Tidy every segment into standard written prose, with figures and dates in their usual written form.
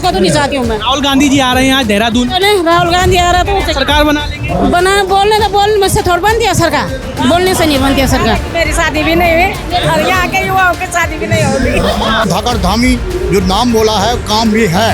उसको तो नहीं चाहती हूँ मैं। राहुल गांधी जी आ रहे हैं आज देहरादून, राहुल गांधी आ रहा तो सरकार बना लेंगे। बना बोलने तो बोल में से थोड़ा बनती है सरकार, बोलने से नहीं बनती है सरकार। मेरी शादी भी नहीं हुई और यहाँ के युवाओं की शादी भी नहीं होगी। धाकड़ धामी जो नाम बोला है काम भी है,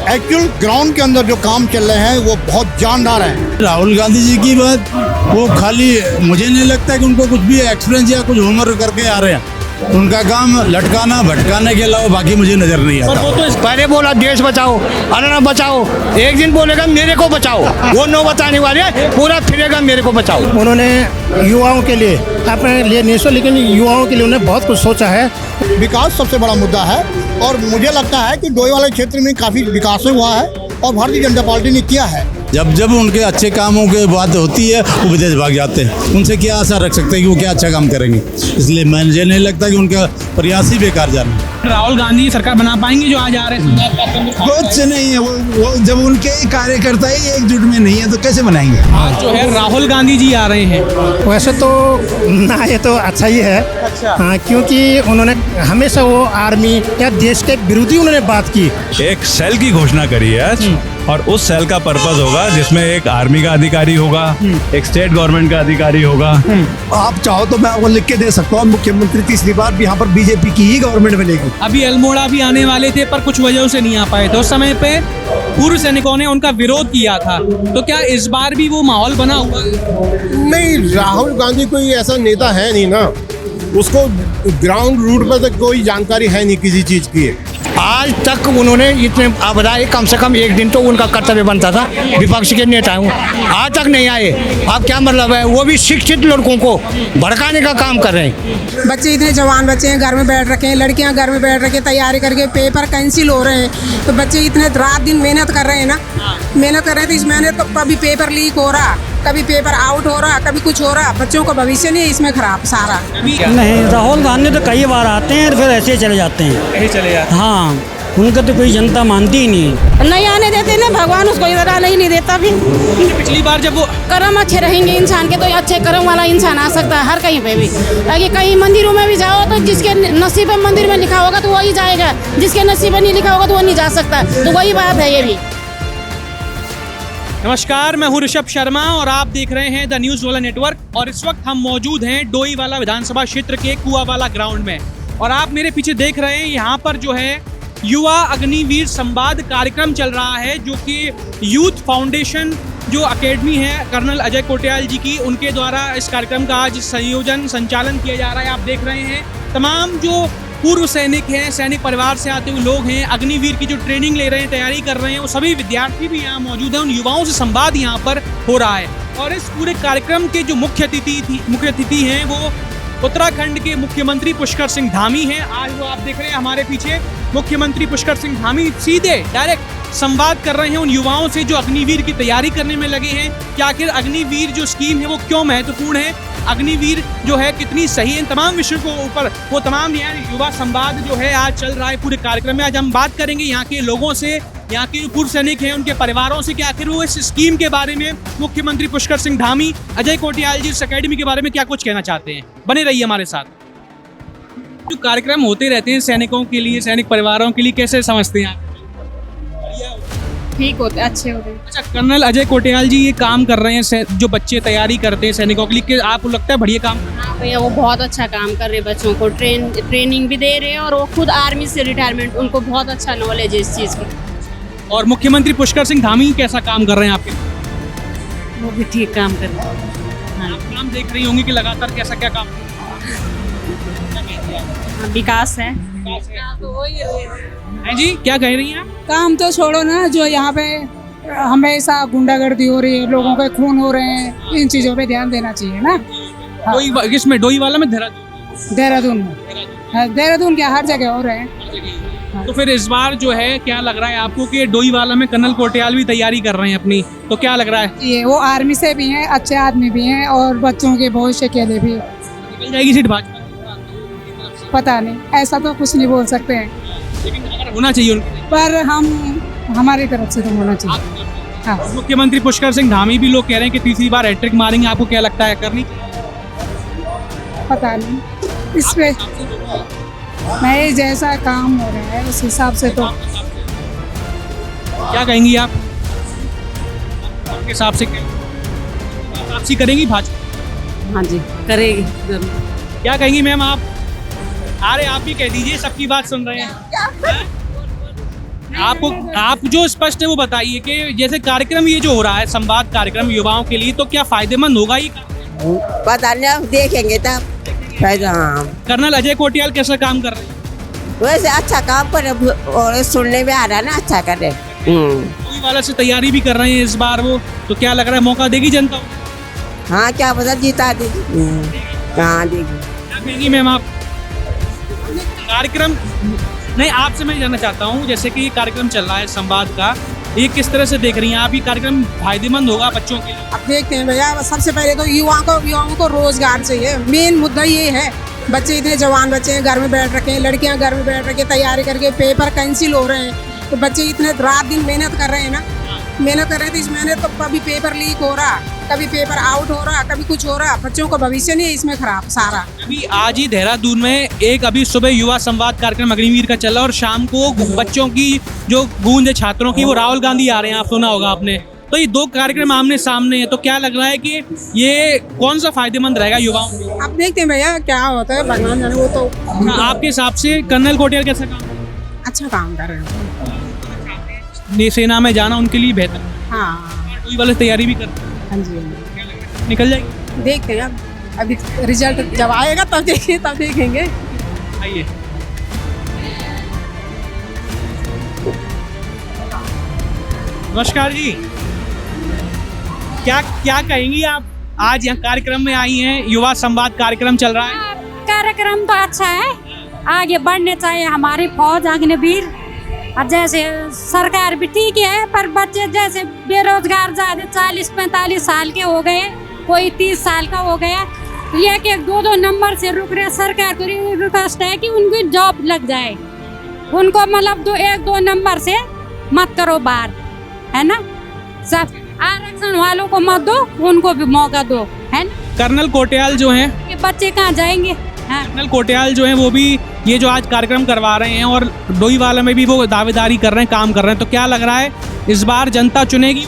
एक्चुअल ग्राउंड के अंदर जो काम चल रहे हैं वो बहुत जानदार हैं। राहुल गांधी जी की बात वो खाली मुझे नहीं लगता कि उनको कुछ भी एक्सपीरियंस या कुछ होमवर्क करके आ रहे हैं। उनका काम लटकाना भटकाने के अलावा बाकी मुझे नजर नहीं आता। वो तो पहले बोला देश बचाओ, अन्न बचाओ, एक दिन बोलेगा मेरे को बचाओ, वो नो बताने वाले पूरा फिरेगा मेरे को बचाओ। उन्होंने युवाओं के लिए अपने लिए नहीं सोचा, लेकिन युवाओं के लिए उन्होंने बहुत कुछ सोचा है। विकास सबसे बड़ा मुद्दा है और मुझे लगता है कि डोईवाला क्षेत्र में काफ़ी विकास हुआ है और भारतीय जनता पार्टी ने किया है। जब जब उनके अच्छे कामों की बात होती है वो विदेश भाग जाते हैं। उनसे क्या आशा रख सकते हैं कि वो क्या अच्छा काम करेंगे। इसलिए मुझे नहीं लगता कि उनका प्रयास ही बेकार जाना। राहुल गांधी सरकार बना पाएंगे जो आज आ रहे हैं? कुछ नहीं है, वो जब उनके कार्यकर्ता ही एकजुट में नहीं है तो कैसे बनाएंगे। आज जो है राहुल गांधी जी आ रहे हैं। वैसे तो ना, ये तो अच्छा ही है। हाँ, क्योंकि उन्होंने हमेशा वो आर्मी या देश के विरोधी उन्होंने बात की। एक सेल की घोषणा करी है आज और उस सेल का पर्पस होगा जिसमें एक आर्मी का अधिकारी होगा, एक स्टेट गवर्नमेंट का अधिकारी होगा। आप चाहो तो मैं वो लिख के दे सकता हूँ, मुख्यमंत्री तीसरी बार भी यहाँ पर बीजेपी की ही गवर्नमेंट बनेगी। अभी अल्मोड़ा भी आने वाले थे पर कुछ वजहों से नहीं आ पाए थे। उस समय पे पूर्व सैनिकों ने उनका विरोध किया था, तो क्या इस बार भी वो माहौल बना हुआ? नहीं, राहुल गांधी कोई ऐसा नेता है नहीं ना, उसको ग्राउंड रूट पर तक कोई जानकारी है नहीं किसी चीज की। आज तक उन्होंने इतने बताए, कम से कम एक दिन तो उनका कर्तव्य बनता था विपक्ष के नेता हूँ, आज तक नहीं आए। अब क्या मतलब है, वो भी शिक्षित लड़कों को भड़काने का काम कर रहे हैं। बच्चे इतने जवान बच्चे हैं, घर में बैठ रखे हैं, लड़कियां घर में बैठ रखे तैयारी करके पेपर कैंसिल हो रहे हैं। तो बच्चे इतने रात दिन मेहनत कर रहे हैं ना, मेहनत कर रहे हैं, तो इस मेहनत को कभी पेपर लीक हो रहा, कभी पेपर आउट हो रहा, कभी कुछ हो रहा। बच्चों का भविष्य नहीं है इसमें खराब सारा। नहीं, राहुल गांधी तो कई बार आते हैं फिर ऐसे ही चले जाते हैं। यही चले जाते हैं। हाँ, उनका तो कोई जनता मानती ही नहीं। नहीं आने देते ना भगवान, उसको इधर आने ही नहीं देता भी। पिछली बार जब वो कर्म अच्छे रहेंगे इंसान के तो अच्छे कर्म वाला इंसान आ सकता है हर कहीं पे भी। ताकि कहीं मंदिरों में भी जाओ तो जिसके नसीब में मंदिर में लिखा होगा तो वही जाएगा, जिसके नसीब में नहीं लिखा होगा तो वो नहीं जा सकता। तो वही बात है ये भी। नमस्कार, मैं हूं ऋषभ शर्मा और आप देख रहे हैं द न्यूज़ वाला नेटवर्क। और इस वक्त हम मौजूद हैं डोईवाला विधानसभा क्षेत्र के कुआवाला ग्राउंड में और आप मेरे पीछे देख रहे हैं यहाँ पर जो है युवा अग्निवीर संवाद कार्यक्रम चल रहा है, जो कि यूथ फाउंडेशन जो अकेडमी है कर्नल अजय कोटियाल जी की, उनके द्वारा इस कार्यक्रम का आज संचालन किया जा रहा है। आप देख रहे हैं तमाम जो पूर्व सैनिक हैं, सैनिक परिवार से आते हुए लोग हैं, अग्निवीर की जो ट्रेनिंग ले रहे हैं, तैयारी कर रहे हैं, वो सभी विद्यार्थी भी यहाँ मौजूद हैं। उन युवाओं से संवाद यहाँ पर हो रहा है। और इस पूरे कार्यक्रम के जो मुख्य अतिथि हैं वो उत्तराखंड के मुख्यमंत्री पुष्कर सिंह धामी हैं। आज वो आप देख रहे हैं हमारे पीछे, मुख्यमंत्री पुष्कर सिंह धामी सीधे डायरेक्ट संवाद कर रहे हैं उन युवाओं से जो अग्निवीर की तैयारी करने में लगे हैं कि आखिर अग्निवीर जो स्कीम है वो क्यों महत्वपूर्ण है, अग्निवीर जो है कितनी सही है। इन तमाम विषयों को ऊपर वो तमाम युवा संवाद जो है आज चल रहा है पूरे कार्यक्रम में। आज हम बात करेंगे यहाँ के लोगों से, यहाँ के जो पूर्व सैनिक हैं उनके परिवारों से कि आखिर वो इस स्कीम के बारे में, मुख्यमंत्री पुष्कर सिंह धामी, अजय कोटियाल जी इस अकेडमी के बारे में क्या कुछ कहना चाहते हैं। बने रहिए हमारे साथ। जो कार्यक्रम होते रहते हैं सैनिकों के लिए, सैनिक परिवारों के लिए, कैसे समझते हैं आप? ठीक होते, अच्छे होते। अच्छा, कर्नल अजय कोटियाल जी ये काम कर रहे हैं, जो बच्चे तैयारी करते हैं सैनिकों के लिए, आपको लगता है बढ़िया काम? हाँ भैया, वो बहुत अच्छा काम कर रहे हैं, बच्चों को ट्रेनिंग भी दे रहे हैं और वो खुद आर्मी से रिटायरमेंट, उनको बहुत अच्छा नॉलेज है इस चीज़ की। और मुख्यमंत्री पुष्कर सिंह धामी कैसा काम कर रहे हैं आपके? वो भी ठीक काम कर रहे हैं। हाँ, आप काम देख रही होंगी कि लगातार कैसा क्या काम विकास है। है जी, क्या कह रही हैं आप? काम तो छोड़ो ना, जो यहाँ पे हमेशा गुंडागर्दी हो रही है, लोगों के खून हो रहे हैं, इन चीजों पे ध्यान देना चाहिए ना। किसमें? डोईवाला में? देहरादून में। देहरादून क्या, हर जगह हो रहे हैं। तो फिर इस बार जो है क्या लग रहा है आपको कि डोईवाला में कर्नल कोटियाल भी तैयारी कर रहे हैं अपनी, तो क्या लग रहा है? ये वो आर्मी से भी हैं, अच्छे आदमी भी हैं और बच्चों के भविष्य के लिए भी। मिल जाएगी सीट भाजपा? पता नहीं, ऐसा तो कुछ नहीं बोल सकते हैं, लेकिन अगर होना चाहिए उनको, पर हमारी तरफ से तो होना चाहिए। हाँ। मुख्यमंत्री पुष्कर सिंह धामी भी लोग कह रहे हैं कि तीसरी बार हैट्रिक मारेंगे, आपको क्या लगता है करनी? पता नहीं, इस पे नहीं, जैसा काम हो रहा है उस हिसाब से तो क्या कहेंगी आप? आपके हिसाब से क्या वापसी करेंगी भाजपा? हाँ जी करेगी। क्या कहेंगी मैम आप? अरे आप भी कह दीजिए, सबकी बात सुन रहे हैं। आपको आप जो स्पष्ट है वो बताइए कि जैसे कार्यक्रम ये जो हो रहा है संवाद कार्यक्रम युवाओं के लिए, तो क्या फायदेमंद होगा ये? पता नहीं, देखेंगे तब फायदा। कर्नल अजय कोटियाल कैसा काम कर रहे हैं? वैसे अच्छा काम करे और सुनने में आ रहा है ना, अच्छा करे। कोई वाला से तैयारी भी कर रहे हैं इस बार वो, तो क्या लग रहा है मौका देगी जनता? हाँ क्या पता जीता देगी। हाँ देगी। क्या कहेंगी मैम आप? कार्यक्रम नहीं, आपसे मैं जानना चाहता हूँ, जैसे कि ये कार्यक्रम चल रहा है संवाद का, ये किस तरह से देख रही हैं आप? ये कार्यक्रम फायदेमंद होगा बच्चों के लिए? अब देखते हैं भैया, सबसे पहले तो युवाओं को रोजगार चाहिए। मेन मुद्दा ये है, बच्चे इतने जवान बच्चे हैं, घर में बैठ रखे हैं, लड़कियां घर में बैठ रखे तैयारी करके पेपर कैंसिल हो रहे हैं। तो बच्चे इतने रात दिन मेहनत कर रहे हैं ना, मेहनत कर रहे हैं, तो इस मेहनत तो कभी पेपर लीक हो रहा, कभी पेपर आउट हो रहा, कभी कुछ हो रहा। बच्चों का भविष्य नहीं है इसमें खराब सारा। अभी आज ही देहरादून में एक अभी सुबह युवा संवाद कार्यक्रम अग्निवीर का चला और शाम को बच्चों की जो गूंज है छात्रों की, वो राहुल गांधी आ रहे हैं, आप सुना होगा आपने। तो ये दो कार्यक्रम आमने सामने है, तो क्या लग रहा है कि ये कौन सा फायदेमंद रहेगा युवाओं को? अब देखते हैं भैया क्या होता है, भगवान जाने। वो तो आपके हिसाब से कर्नल कोटियाल कैसा काम? अच्छा काम कर रहे हैं। सेना में जाना उनके लिए बेहतर है। हाँ कोई वाले तैयारी भी कर, हाँ जी निकल जाएगी। देखते हैं अभी रिजल्ट जब आएगा तब देखेंगे। आइए। नमस्कार जी, क्या क्या कहेंगी आप? आज यहाँ कार्यक्रम में आई हैं, युवा संवाद कार्यक्रम चल रहा है। कार्यक्रम तो अच्छा है, आगे बढ़ने चाहिए हमारी फौज अग्निवीर। और जैसे सरकार भी ठीक है, पर बच्चे जैसे बेरोजगार ज्यादा 40-45 साल के हो गए, कोई 30 साल का हो गया, एक 2-2 नंबर से रुक रहे। सरकार को रिक्वेस्ट है कि उनकी जॉब लग जाए, उनको मतलब 1-2 नंबर से मत करो बाहर, है ना। सब आरक्षण वालों को मत दो, उनको भी मौका दो, है ना। कर्नल कोटियाल जो हैं, ये बच्चे कहाँ जाएंगे? हाँ। कर्नल कोटियाल जो हैं वो भी ये जो आज कार्यक्रम करवा रहे हैं और डोईवाला में भी वो दावेदारी कर रहे हैं, काम कर रहे हैं, तो क्या लग रहा है इस बार जनता चुनेगी?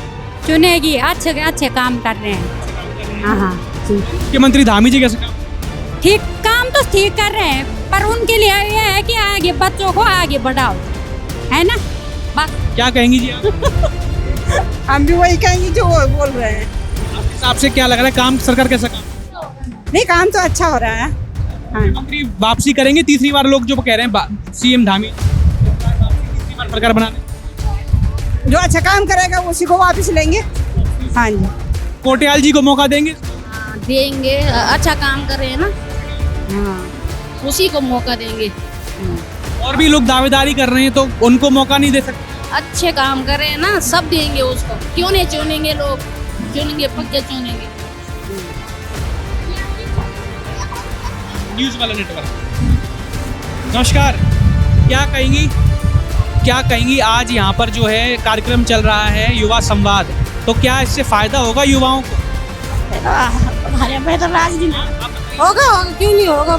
अच्छे काम कर रहे हैं। हाँ मुख्यमंत्री धामी जी कैसे काम तो ठीक कर रहे हैं, पर उनके लिए ये है कि आगे बच्चों को आगे बढ़ाओ, है ना। बस क्या कहेंगी जी आप? हम भी वही कहेंगे जो वो बोल रहे हैं। आपके हिसाब से क्या लग रहा है, काम सरकार कैसा काम? नहीं काम तो अच्छा हो रहा है। हाँ। मुख्यमंत्री वापसी करेंगे तीसरी बार, लोग जो कह रहे हैं सीएम धामी तीसरी बार सरकार बनाने। जो अच्छा काम करेगा उसी को वापस लेंगे। हाँ जी। कोटियाल जी को मौका देंगे? देंगे, अच्छा काम कर रहे हैं ना, हाँ उसी को मौका देंगे। और भी लोग दावेदारी कर रहे हैं, तो उनको मौका नहीं दे सकते? अच्छे काम कर रहे हैं ना, सब देंगे उसको, क्यों नहीं चुनेंगे लोग? चुनेंगे, पक्के चुनेंगे। न्यूज़ वाला नेटवर्क। नमस्कार, क्या कहेंगी आज यहाँ पर जो है कार्यक्रम चल रहा है युवा संवाद, तो क्या इससे फायदा होगा युवाओं को? हमारे में तो राजनीति होगा, क्यों नहीं होगा।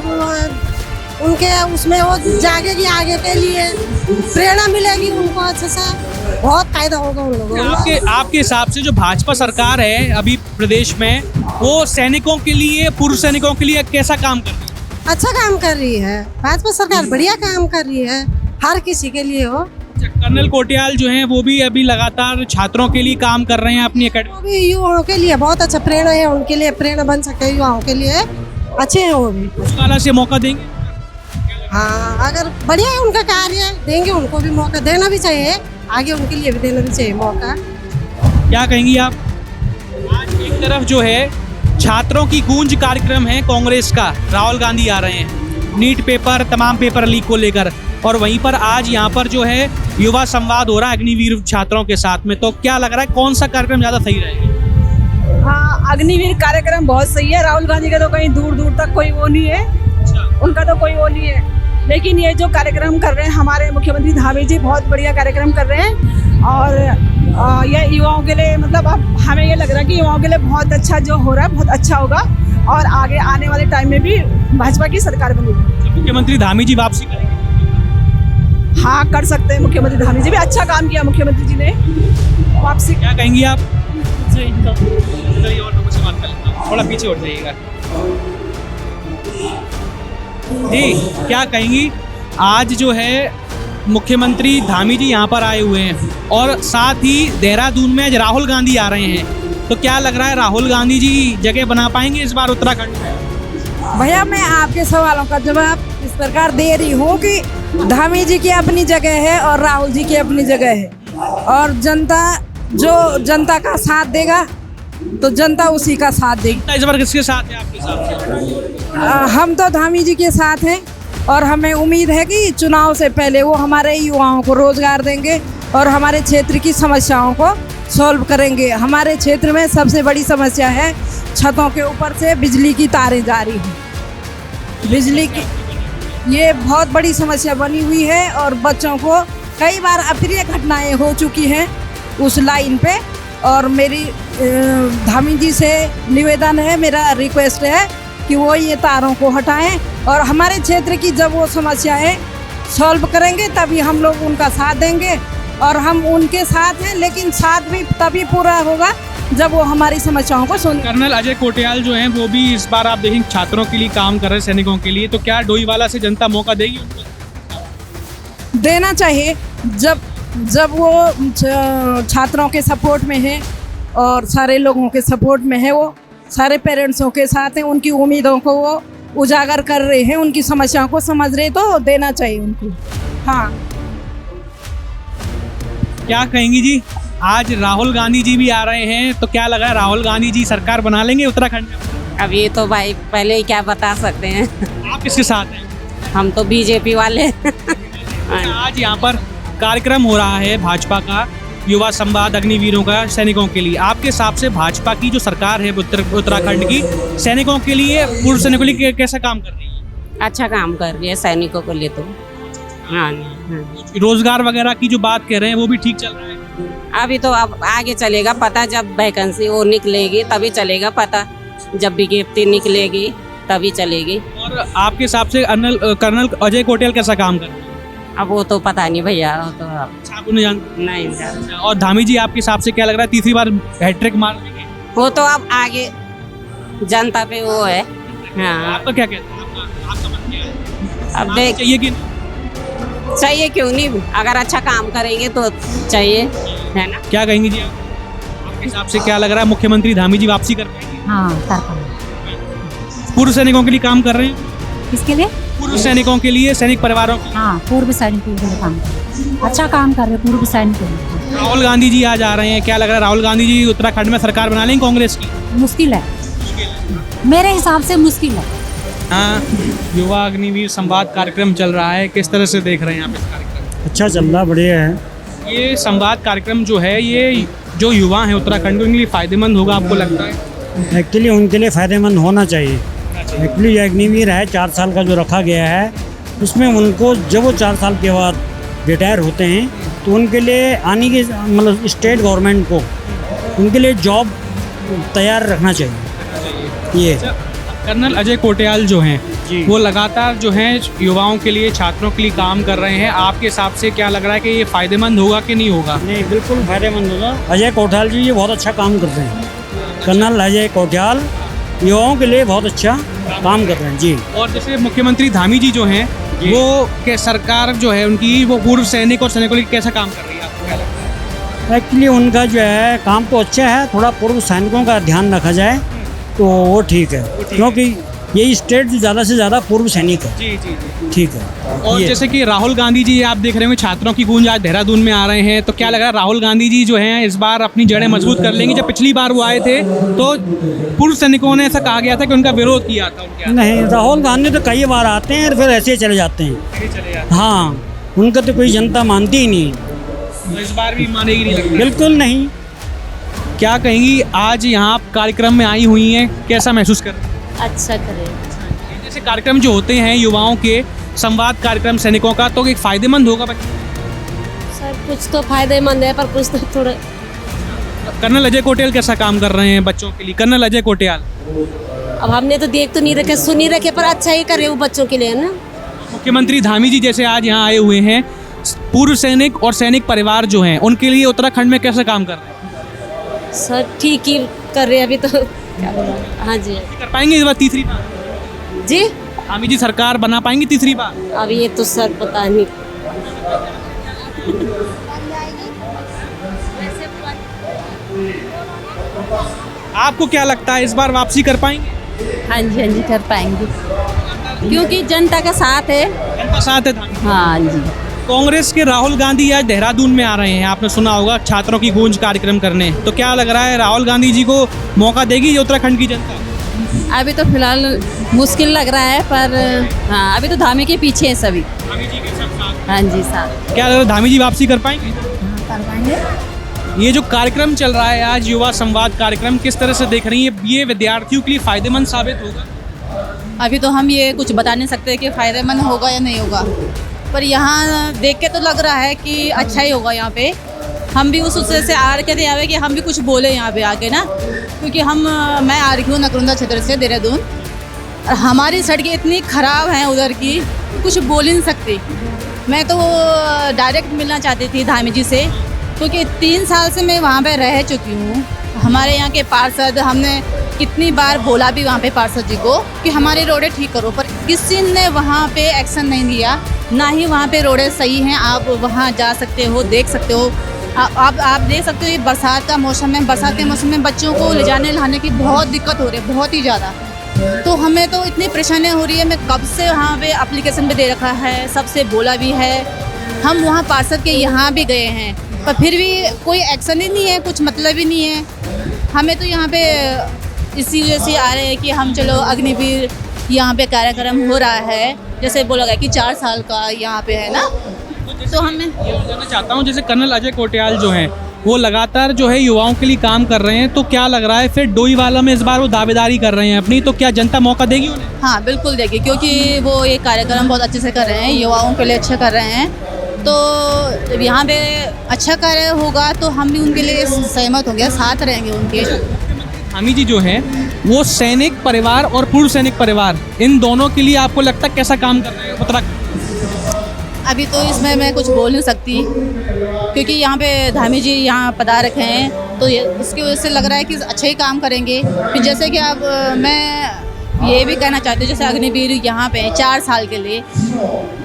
उनके उसमें वो जागेगी, आगे के लिए प्रेरणा मिलेगी उनको, अच्छे से बहुत फायदा होगा उन लोगों को। आपके हिसाब से जो भाजपा सरकार है अभी प्रदेश में, वो सैनिकों के लिए, पूर्व सैनिकों के लिए कैसा काम कर रही है? अच्छा काम कर रही है भाजपा सरकार, बढ़िया काम कर रही है, हर किसी के लिए हो। कर्नल कोटियाल जो हैं वो भी अभी लगातार छात्रों के लिए काम कर रहे हैं अपनी अकेडमी। वो भी युवाओं के लिए बहुत अच्छा प्रेरणा है, उनके लिए प्रेरणा बन सकते हैं, युवाओं के लिए अच्छे हैं वो भी। उस वाला से मौका देंगे? हाँ अगर बढ़िया है उनका कार्य, देंगे, उनको भी मौका देना भी चाहिए, आगे उनके लिए भी देना भी चाहिए मौका। क्या कहेंगी आप? आज एक तरफ जो है छात्रों की गूंज कार्यक्रम है कांग्रेस का, राहुल गांधी आ रहे हैं नीट पेपर, तमाम पेपर लीक को लेकर, और वहीं पर आज यहाँ पर जो है युवा संवाद हो रहा है अग्निवीर छात्रों के साथ में, तो क्या लग रहा है कौन सा कार्यक्रम ज़्यादा सही रहेगा? हाँ अग्निवीर कार्यक्रम बहुत सही है, राहुल गांधी का तो कहीं दूर दूर तक कोई वो नहीं है, उनका तो कोई वो नहीं है, लेकिन ये जो कार्यक्रम कर रहे हैं हमारे मुख्यमंत्री धामी जी, बहुत बढ़िया कार्यक्रम कर रहे हैं। और ये युवाओं के लिए, मतलब अब हमें ये लग रहा है कि युवाओं के लिए बहुत अच्छा जो हो रहा है, बहुत अच्छा होगा, और आगे आने वाले टाइम में भी भाजपा की सरकार बनेगी। मुख्यमंत्री धामी जी वापसी करेंगे? हाँ कर सकते हैं। मुख्यमंत्री धामी जी भी अच्छा काम किया मुख्यमंत्री जी ने। वापसी क्या कहेंगी आप? चलिए और लोगों से बात कर लेता हूं। थोड़ा पीछे उठ जाइएगा जी। क्या कहेंगी, आज जो है मुख्यमंत्री धामी जी यहाँ पर आए हुए हैं और साथ ही देहरादून में आज राहुल गांधी आ रहे हैं, तो क्या लग रहा है राहुल गांधी जी जगह बना पाएंगे इस बार उत्तराखंड में? भैया मैं आपके सवालों का जवाब इस प्रकार दे रही हूँ कि धामी जी की अपनी जगह है और राहुल जी की अपनी जगह है, और जनता जो जनता का साथ देगा तो जनता उसी का साथ देगी। इस बार किसके साथ है आपके साथ? हम तो धामी जी के साथ हैं और हमें उम्मीद है कि चुनाव से पहले वो हमारे युवाओं को रोजगार देंगे और हमारे क्षेत्र की समस्याओं को सॉल्व करेंगे। हमारे क्षेत्र में सबसे बड़ी समस्या है छतों के ऊपर से बिजली की तारें जा रही हैं। बिजली की ये बहुत बड़ी समस्या बनी हुई है और बच्चों को कई बार अप्रिय घटनाएं हो चुकी हैं उस लाइन पे। और मेरी धामी जी से निवेदन है, मेरा रिक्वेस्ट है कि वो ये तारों को हटाएं और हमारे क्षेत्र की जब वो समस्याएं सॉल्व करेंगे तभी हम लोग उनका साथ देंगे। और हम उनके साथ हैं, लेकिन साथ भी तभी पूरा होगा जब वो हमारी समस्याओं को सुन। कर्नल अजय कोटियाल जो हैं वो भी इस बार आप देखेंगे छात्रों के लिए काम कर रहे हैं, सैनिकों के लिए, तो क्या डोईवाला से जनता मौका देगी उनको? देना चाहिए। जब वो छात्रों के सपोर्ट में है और सारे लोगों के सपोर्ट में है, वो सारे पेरेंट्सों के साथ हैं, उनकी उम्मीदों को वो उजागर कर रहे हैं, उनकी समस्याओं को समझ रहे, तो देना चाहिए उनको। हाँ क्या कहेंगी जी, आज राहुल गांधी जी भी आ रहे हैं, तो क्या लगा राहुल गांधी जी सरकार बना लेंगे उत्तराखंड में? अब ये तो भाई पहले ही क्या बता सकते हैं। आप किसके साथ हैं? हम तो बीजेपी वाले। आज यहाँ पर कार्यक्रम हो रहा है भाजपा का, युवा संवाद अग्निवीरों का सैनिकों के लिए। आपके हिसाब से भाजपा की जो सरकार है उत्तराखंड की, सैनिकों के लिए, पूर्व सैनिकों के लिए कैसा काम कर रही है? अच्छा काम कर रही है सैनिकों के लिए तो। हाँ। रोजगार वगैरह की जो बात कर रहे हैं वो भी ठीक चल रहा है? अभी तो अब आगे चलेगा पता, जब वैकेंसी वो निकलेगी तभी चलेगा पता, जब विज्ञप्ति निकलेगी तभी चलेगी। और आपके हिसाब से कर्नल अजय कोटियाल कैसा काम कर रहे हैं? अब वो तो पता नहीं भैया, वो तो आप नहीं जानते? नहीं जानते। और धामी जी आपके हिसाब से क्या लग रहा है, तीसरी बार हैट्रिक मार लेंगे? वो तो अब आगे जनता पे वो है। हाँ आपका क्या कहते हैं, आपका मत क्या है? अब देख चाहिए कि चाहिए, क्यों नहीं, अगर अच्छा काम करेंगे तो चाहिए, है ना? क्या कहेंगी जी आपके हिसाब से क्या लग रहा है, मुख्यमंत्री धामी जी वापसी कर पाएंगे? हाँ कर पाएंगे। पूर्व सैनिकों के लिए काम कर रहे हैं? किसके लिए? पूर्व सैनिकों के लिए, सैनिक परिवारों के लिए। हाँ पूर्व सैनिकों के लिए काम कर रहे हैं, अच्छा काम कर रहे हैं पूर्व सैनिकों के लिए। राहुल गांधी जी आज आ रहे हैं, क्या लग रहा है राहुल गांधी जी उत्तराखंड में सरकार बना लेंगे कांग्रेस की? मुश्किल है, मेरे हिसाब से मुश्किल है। हाँ, युवा अग्निवीर संवाद कार्यक्रम चल रहा है, किस तरह से देख रहे हैं आप इस कार्यक्रम? अच्छा चल रहा, बढ़िया है। ये संवाद कार्यक्रम जो है, ये जो युवा हैं उत्तराखंड के लिए फायदेमंद होगा आपको लगता है? एक्चुअली उनके लिए फ़ायदेमंद होना चाहिए। एक्चुअली अग्निवीर है 4 साल का जो रखा गया है, उसमें उनको जब वो 4 साल के बाद रिटायर होते हैं तो उनके लिए आने की मतलब स्टेट गवर्नमेंट को उनके लिए जॉब तैयार रखना चाहिए। ये कर्नल अजय कोटियाल जो हैं वो लगातार जो हैं युवाओं के लिए, छात्रों के लिए काम कर रहे हैं। आपके हिसाब से क्या लग रहा है कि ये फायदेमंद होगा कि नहीं होगा? नहीं, बिल्कुल फायदेमंद होगा। अजय कोटियाल जी ये बहुत अच्छा काम कर रहे हैं। कर्नल अजय कोटियाल युवाओं के लिए बहुत अच्छा काम कर रहे हैं जी। और जैसे मुख्यमंत्री धामी जी जो हैं वो के सरकार जो है उनकी, वो पूर्व सैनिक और सैनिकों के लिए कैसा काम कर रही है, आपको क्या लगता है? एक्चुअली उनका जो है काम तो अच्छा है, थोड़ा पूर्व सैनिकों का ध्यान रखा जाए तो वो ठीक है, क्योंकि ये स्टेट ज़्यादा से ज़्यादा पूर्व सैनिक है। जी जी जी ठीक है। और जैसे कि राहुल गांधी जी आप देख रहे होंगे छात्रों की गूंज आज देहरादून में आ रहे हैं, तो क्या लग रहा है राहुल गांधी जी जो हैं इस बार अपनी जड़ें मजबूत कर लेंगे? जब पिछली बार वो आए थे तो पूर्व सैनिकों ने ऐसा कहा गया था कि उनका विरोध किया था उनके। नहीं, राहुल गांधी तो कई बार आते हैं फिर ऐसे ही चले जाते हैं। हाँ, उनका तो कोई जनता मानती ही नहीं। तो इस बार भी मानेगी नहीं लगता? बिल्कुल नहीं। क्या कहेंगी, आज यहाँ कार्यक्रम में आई हुई हैं, कैसा महसूस कर रहे हैं? अच्छा करें। जैसे कार्यक्रम जो होते हैं युवाओं के, संवाद कार्यक्रम सैनिकों का, तो एक फायदेमंद होगा सर? कुछ तो फायदेमंद है पर कुछ तो थोड़ा। कर्नल अजय कोटियाल कैसा काम कर रहे हैं बच्चों के लिए? कर्नल अजय कोटियाल अब हमने तो देख तो नहीं रखे, सुनी रखे, पर अच्छा ही कर रहे वो बच्चों के लिए, है ना? मुख्यमंत्री धामी जी जैसे आज यहाँ आए हुए हैं, पूर्व सैनिक और सैनिक परिवार जो हैं उनके लिए उत्तराखंड में कैसे काम कर रहे हैं? सर ठीक ही कर रहे हैं अभी तो क्या बोलूं। हाँ जी कर पाएंगे इस बार तीसरी बार? जी धामी जी सरकार बना पाएंगे तीसरी बार? अब ये तो सर पता नहीं। आपको क्या लगता है इस बार वापसी कर पाएंगे? हाँ जी कर पाएंगे क्योंकि जनता का साथ है। जनता साथ है धामी। हाँ जी। कांग्रेस के राहुल गांधी आज देहरादून में आ रहे हैं, आपने सुना होगा, छात्रों की गूंज कार्यक्रम करने। तो क्या लग रहा है राहुल गांधी जी को मौका देगी उत्तराखंड की जनता? अभी तो फिलहाल मुश्किल लग रहा है पर हाँ अभी तो धामी के पीछे है सभी। हाँ जी साथ। क्या लग रहा है धामी जी वापसी कर पाएंगे? कर पाएंगे। ये जो कार्यक्रम चल रहा है आज युवा संवाद कार्यक्रम, किस तरह से देख रही है? ये विद्यार्थियों के लिए फायदेमंद साबित होगा? अभी तो हम ये कुछ बता नहीं सकते कि फ़ायदेमंद होगा या नहीं होगा, पर यहाँ देख के तो लग रहा है कि अच्छा ही होगा। यहाँ पे हम भी उस उससे से आ रखे थे यहाँ पे कि हम भी कुछ बोले यहाँ पे आके ना, क्योंकि मैं आ रही हूँ नकरुंदा क्षेत्र से देहरादून, और हमारी सड़कें इतनी ख़राब हैं उधर की कुछ बोल ही नहीं सकती। मैं तो डायरेक्ट मिलना चाहती थी धामी जी से, क्योंकि 3 साल से मैं वहाँ पे रह चुकी हूँ। हमारे यहाँ के पार्षद, हमने कितनी बार बोला भी वहाँ पे पार्षद जी को कि हमारी रोडें ठीक करो, पर किसी ने वहाँ पे एक्शन नहीं लिया। ना ही वहाँ पे रोडें सही हैं। आप वहाँ जा सकते हो, देख सकते हो। आप देख सकते हो ये बरसात का मौसम है, बरसात के मौसम में बच्चों को ले जाने लाने की बहुत दिक्कत हो रही है, बहुत ही ज़्यादा। तो हमें तो इतनी परेशानियाँ हो रही है। मैं कब से वहाँ पे एप्लीकेशन पे दे रखा है, सबसे बोला भी है, हम वहाँ पार्षद के यहाँ भी गए हैं, पर फिर भी कोई एक्शन ही नहीं है, कुछ मतलब ही नहीं है। हमें तो यहाँ पे इसी वजह से आ रहे हैं कि हम चलो अग्निवीर यहाँ पे कार्यक्रम हो रहा है, जैसे बोला गया कि 4 साल का यहाँ पे है ना, तो हमें ये जानना चाहता हूँ, जैसे कर्नल अजय कोटियाल जो हैं वो लगातार जो है युवाओं के लिए काम कर रहे हैं, तो क्या लग रहा है फिर डोईवाला में इस बार वो दावेदारी कर रहे हैं अपनी, तो क्या जनता मौका देगी उन्हें? हाँ बिल्कुल देगी, क्योंकि वो ये कार्यक्रम बहुत अच्छे से कर रहे हैं, युवाओं के लिए अच्छा कर रहे हैं। तो यहाँ पे अच्छा कार्य होगा तो हम भी उनके लिए सहमत होंगे, साथ रहेंगे उनके। धामी जी जो हैं वो सैनिक परिवार और पूर्व सैनिक परिवार, इन दोनों के लिए आपको लगता है कैसा काम कर रहे हैं उत्तराखंड? अभी तो इसमें मैं कुछ बोल नहीं सकती, क्योंकि यहाँ पे धामी जी यहाँ पधार रखे हैं, तो इसकी वजह से लग रहा है कि अच्छा ही काम करेंगे। फिर जैसे कि अब मैं ये भी कहना चाहती हूँ, जैसे अग्निवीर यहाँ पे 4 साल के लिए,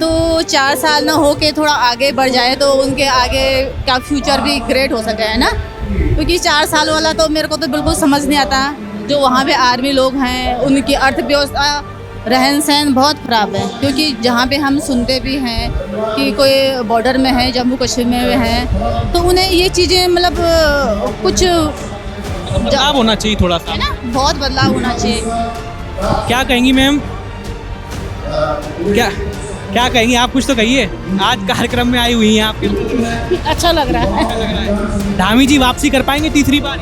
तो 4 साल ना हो के थोड़ा आगे बढ़ जाए तो उनके आगे क्या फ्यूचर भी ग्रेट हो सके, है ना। क्योंकि 4 साल वाला तो मेरे को तो बिल्कुल समझ नहीं आता। जो वहाँ पे आर्मी लोग हैं उनकी अर्थव्यवस्था, रहन सहन बहुत ख़राब है, क्योंकि जहाँ पे हम सुनते भी हैं कि कोई बॉर्डर में है, जम्मू कश्मीर में है, तो उन्हें ये चीज़ें मतलब कुछ बदलाव होना चाहिए थोड़ा सा, है ना, बहुत बदलाव होना चाहिए। क्या कहेंगी मैम? क्या कहेंगी आप? कुछ तो कहिए, आज कार्यक्रम में आई हुई हैं आपके। अच्छा लग रहा है। धामी जी वापसी कर पाएंगे तीसरी बार?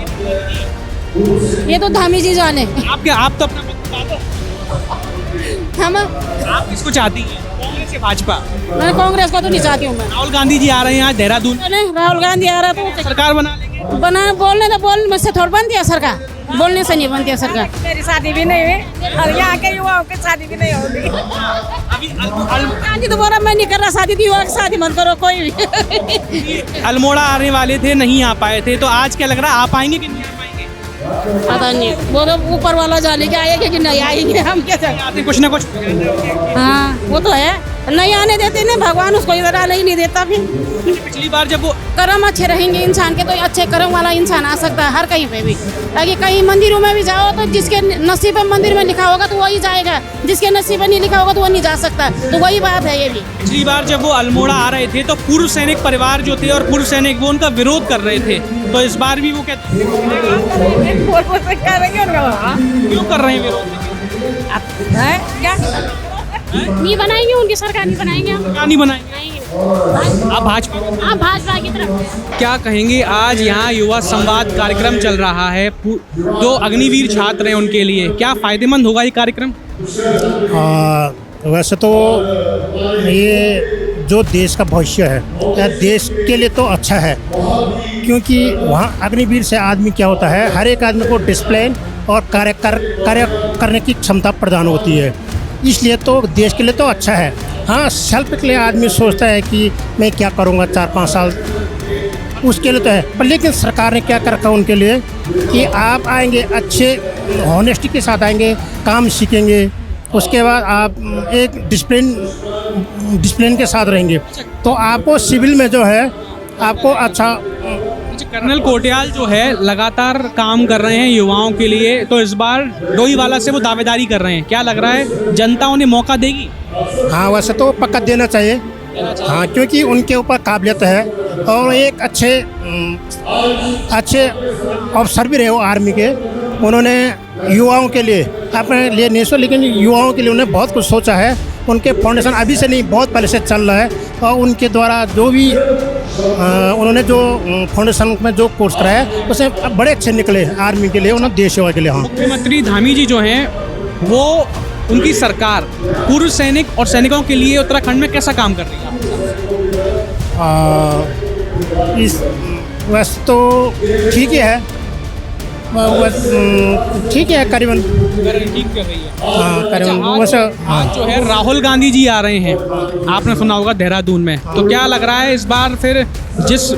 ये तो धामी जी जाने। आप तो अपना हम आप किसको चाहती हैं, कांग्रेस या भाजपा? मैं कांग्रेस को तो नहीं चाहती हूँ। मैं राहुल गांधी जी आ रहे हैं आज देहरादून। राहुल गांधी आ रहा है तो सरकार बना लेंगे। बना बोलने तो बोल मुझसे थोड़ा बनती है सरकार, बोलने से नहीं बनती है सरकार। मेरी शादी भी नहीं हुई और यहाँ के युवाओं की शादी भी नहीं होगी। गांधी तो बोला मैं नहीं कर रहा शादी, युवा की शादी मत करो कोई भी। अल्मोड़ा आने वाले थे, नहीं आ पाए थे, तो आज क्या लग रहा है आ पाएंगे कि नहीं आ पाएंगे? पता नहीं, वो तो ऊपर वाला जाने के आएंगे कि नहीं आएंगे, हम क्या आते कुछ ना कुछ। हाँ वो तो है, नहीं आने देते ना भगवान, उसको इधर आने ही नहीं देता। फिर पिछली बार जब वो कर्म अच्छे रहेंगे इंसान के तो अच्छे कर्म वाला इंसान आ सकता है हर कहीं पे भी। ताकि कहीं मंदिरों में भी जाओ तो जिसके नसीब में मंदिर में लिखा होगा तो वही जाएगा, जिसके नसीब में नहीं लिखा होगा तो वो नहीं जा सकता। तो वही बात है ये भी। पिछली बार जब वो अल्मोड़ा आ रहे थे तो पूर्व सैनिक परिवार जो थे और पूर्व सैनिक वो उनका विरोध कर रहे थे, तो इस बार भी वो कहते क्यों कर रहे हैं विरोध? नहीं बनाएंगे, उनकी सरकार नहीं बनाएंगे। हम क्या नहीं बनाएंगे? आप भाजपा की तरफ। क्या कहेंगे? आज यहाँ युवा संवाद कार्यक्रम चल रहा है, जो अग्निवीर छात्र हैं उनके लिए क्या फायदेमंद होगा ये कार्यक्रम? वैसे तो ये जो देश का भविष्य है, या देश के लिए तो अच्छा है, क्योंकि वहाँ अग्निवीर से आदमी क्या होता है, हर एक आदमी को डिसिप्लिन और कार्य करने की क्षमता प्रदान होती है, इसलिए तो देश के लिए तो अच्छा है। हाँ, सेल्फ के लिए आदमी सोचता है कि मैं क्या करूँगा 4-5 साल, उसके लिए तो है। पर लेकिन सरकार ने क्या कर रखा उनके लिए कि आप आएंगे अच्छे हॉनेस्टी के साथ आएंगे, काम सीखेंगे, उसके बाद आप एक डिसिप्लिन के साथ रहेंगे तो आपको सिविल में जो है आपको अच्छा। कर्नल कोटियाल जो है लगातार काम कर रहे हैं युवाओं के लिए, तो इस बार डोईवाला से वो दावेदारी कर रहे हैं, क्या लग रहा है जनता उन्हें मौका देगी? हाँ, वैसे तो पक्का देना चाहिए। हाँ, क्योंकि उनके ऊपर काबिलियत है और एक अच्छे अफसर भी रहे वो आर्मी के। उन्होंने युवाओं के लिए, अपने लिए नहीं सो लेकिन युवाओं के लिए उन्होंने बहुत कुछ सोचा है। उनके फाउंडेशन अभी से नहीं, बहुत पहले से चल रहा है और उनके द्वारा जो भी उन्होंने जो फाउंडेशन में जो कोर्स कराया है उसे बड़े अच्छे निकले आर्मी के लिए, उन्होंने देश सेवा के लिए। हाँ, मुख्यमंत्री धामी जी जो हैं वो, उनकी सरकार पूर्व सैनिक और सैनिकों के लिए उत्तराखंड में कैसा काम कर रही है? इस वैसे तो ठीक ही है, ठीक है करीबन ठीक कर रही है। हाँ, करीबन वैसे आज जो है राहुल गांधी जी आ रहे हैं, आपने सुना होगा देहरादून में, तो क्या लग रहा है इस बार फिर जिस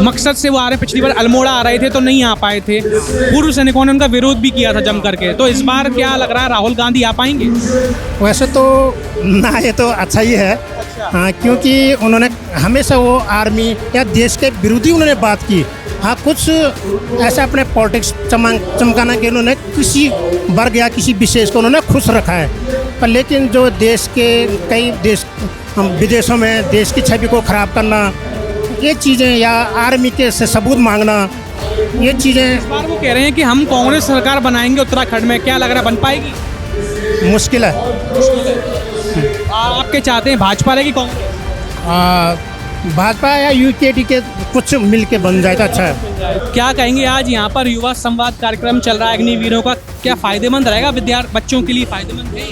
मकसद से वो आ रहे हैं, पिछली बार अल्मोड़ा आ रहे थे तो नहीं आ पाए थे, पूर्व सैनिकों ने उनका विरोध भी किया था जम करके, तो इस बार क्या लग रहा है राहुल गांधी आ पाएंगे? वैसे तो ना, ये तो अच्छा ही है। हाँ, क्योंकि उन्होंने हमेशा वो आर्मी या देश के विरोधी उन्होंने बात की। हाँ, कुछ ऐसा अपने पॉलिटिक्स चमकाना के उन्होंने किसी वर्ग या किसी विशेष को उन्होंने खुश रखा है, पर लेकिन जो देश के कई विदेशों में देश की छवि को ख़राब करना, ये चीज़ें, या आर्मी के से सबूत मांगना, ये चीज़ें। इस बार वो कह रहे हैं कि हम कांग्रेस सरकार बनाएंगे उत्तराखंड में, क्या लग रहा है बन पाएगी? मुश्किल है। आप क्या चाहते हैं, भाजपा रहेगी कांग्रेस? भाजपा या यूकेडी के कुछ मिल के बन जाए तो अच्छा है। क्या कहेंगे, आज यहाँ पर युवा संवाद कार्यक्रम चल रहा है अग्निवीरों का, क्या फायदेमंद रहेगा बच्चों के लिए? फायदेमंद है,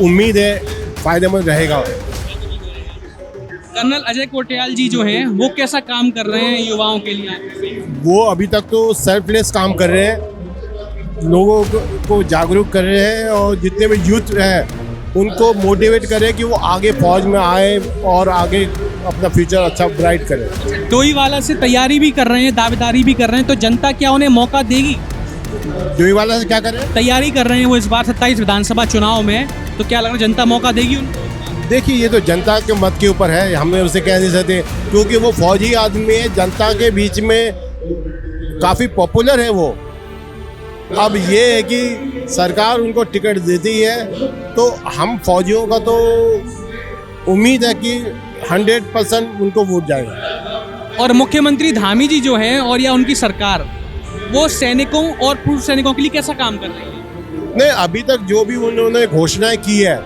उम्मीद है फायदेमंद रहेगा। कर्नल अजय कोटियाल जी जो हैं वो कैसा काम कर रहे हैं युवाओं के लिए? वो अभी तक तो सेल्फलेस काम कर रहे हैं, लोगों को जागरूक कर रहे हैं और जितने भी यूथ हैं उनको मोटिवेट करें कि वो आगे फौज में आए और आगे अपना फ्यूचर अच्छा ब्राइट करें। डोईवाला से तैयारी भी कर रहे हैं, दावेदारी भी कर रहे हैं, तो जनता क्या उन्हें मौका देगी? डोईवाला से क्या करें? तैयारी कर रहे हैं वो इस बार 27 विधानसभा चुनाव में, तो क्या लग रहा है जनता मौका देगी उनको? देखिए, ये तो जनता के मत के ऊपर है, हमें उसे कह नहीं सकते, क्योंकि वो फौजी आदमी है, जनता के बीच में काफ़ी पॉपुलर है वो। अब ये है कि सरकार उनको टिकट देती है तो हम फौजियों का तो उम्मीद है कि 100% उनको वोट जाएगा। और मुख्यमंत्री धामी जी जो हैं और या उनकी सरकार, वो सैनिकों और पूर्व सैनिकों के लिए कैसा काम कर रही है? नहीं, अभी तक जो भी उन्होंने घोषणाएं की है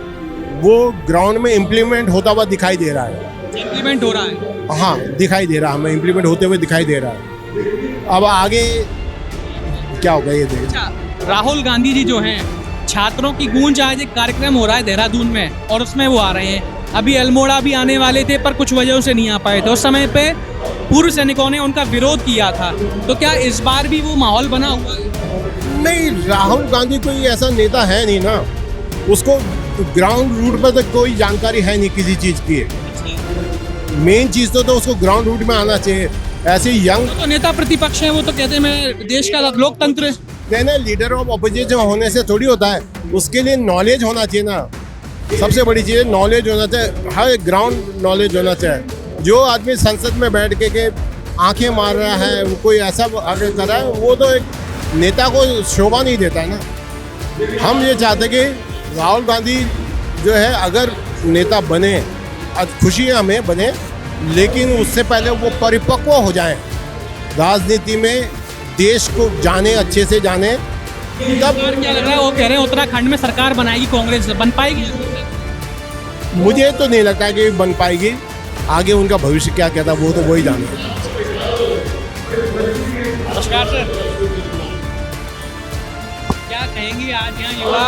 वो ग्राउंड में इम्प्लीमेंट होता हुआ दिखाई दे रहा है। इम्प्लीमेंट हो रहा है? हाँ, दिखाई दे रहा है, हमें इम्प्लीमेंट होते हुए दिखाई दे रहा है। अब आगे क्या होगा ये देखिए। अच्छा, राहुल गांधी जी जो हैं, छात्रों की गूंज, आज एक कार्यक्रम हो रहा है देहरादून में और उसमें वो आ रहे हैं। अभी अल्मोड़ा भी आने वाले थे पर कुछ वजहों से नहीं आ पाए थे, उस समय पे पूर्व सैनिकों ने उनका विरोध किया था, तो क्या इस बार भी वो माहौल बना हुआ है? नहीं, राहुल गांधी कोई ऐसा नेता है नहीं ना, उसको ग्राउंड रूट पर तक कोई जानकारी है नहीं किसी चीज़ की। मेन चीज़ तो उसको ग्राउंड रूट में आना चाहिए। ऐसे यंग तो नेता प्रतिपक्ष हैं, वो तो कहते हैं मैं देश का लोकतंत्र कहना, लीडर ऑफ ऑपोजिशन होने से थोड़ी होता है, उसके लिए नॉलेज होना चाहिए ना। सबसे बड़ी चीज़ नॉलेज होना चाहिए, हर ग्राउंड नॉलेज होना चाहिए। जो आदमी संसद में बैठ के आंखें मार रहा है, कोई ऐसा आगे कर रहा है, वो तो एक नेता को शोभा नहीं देता है ना। हम ये चाहते कि राहुल गांधी जो है अगर नेता बने, खुशी है हमें बने, लेकिन उससे पहले वो परिपक्व हो जाएं, राजनीति में देश को जाने, अच्छे से जाने। तब क्या लग रहा है, वो कह रहे हैं उत्तराखंड में सरकार बनाएगी कांग्रेस, बन पाएगी? मुझे तो नहीं लगता कि बन पाएगी, आगे उनका भविष्य क्या कहता वो तो वही जाने। नमस्कार सर, क्या कहेंगे, आज यहाँ युवा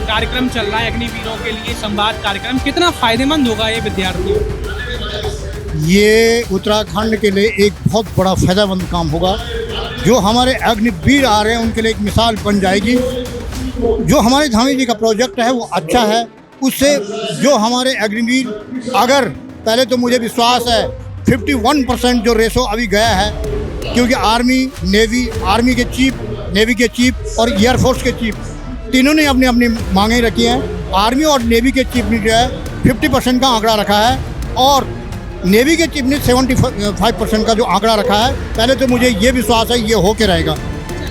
कार्यक्रम चल रहा है अग्निवीरों के लिए संवाद कार्यक्रम, कितना फायदेमंद होगा ये विद्यार्थियों? ये उत्तराखंड के लिए एक बहुत बड़ा फायदेमंद काम होगा। जो हमारे अग्निवीर आ रहे हैं उनके लिए एक मिसाल बन जाएगी। जो हमारे धामी जी का प्रोजेक्ट है वो अच्छा है, उससे जो हमारे अग्निवीर, अगर पहले तो मुझे विश्वास है 51% जो रेशो अभी गया है, क्योंकि आर्मी, नेवी, आर्मी के चीफ, नेवी के चीफ और एयरफोर्स के चीफ तीनों ने अपनी अपनी मांगें रखी हैं। आर्मी और नेवी के चीफ ने जो है 50% का आंकड़ा रखा है और नेवी के चीफ ने 75% का जो आंकड़ा रखा है। पहले तो मुझे ये विश्वास है ये हो के रहेगा।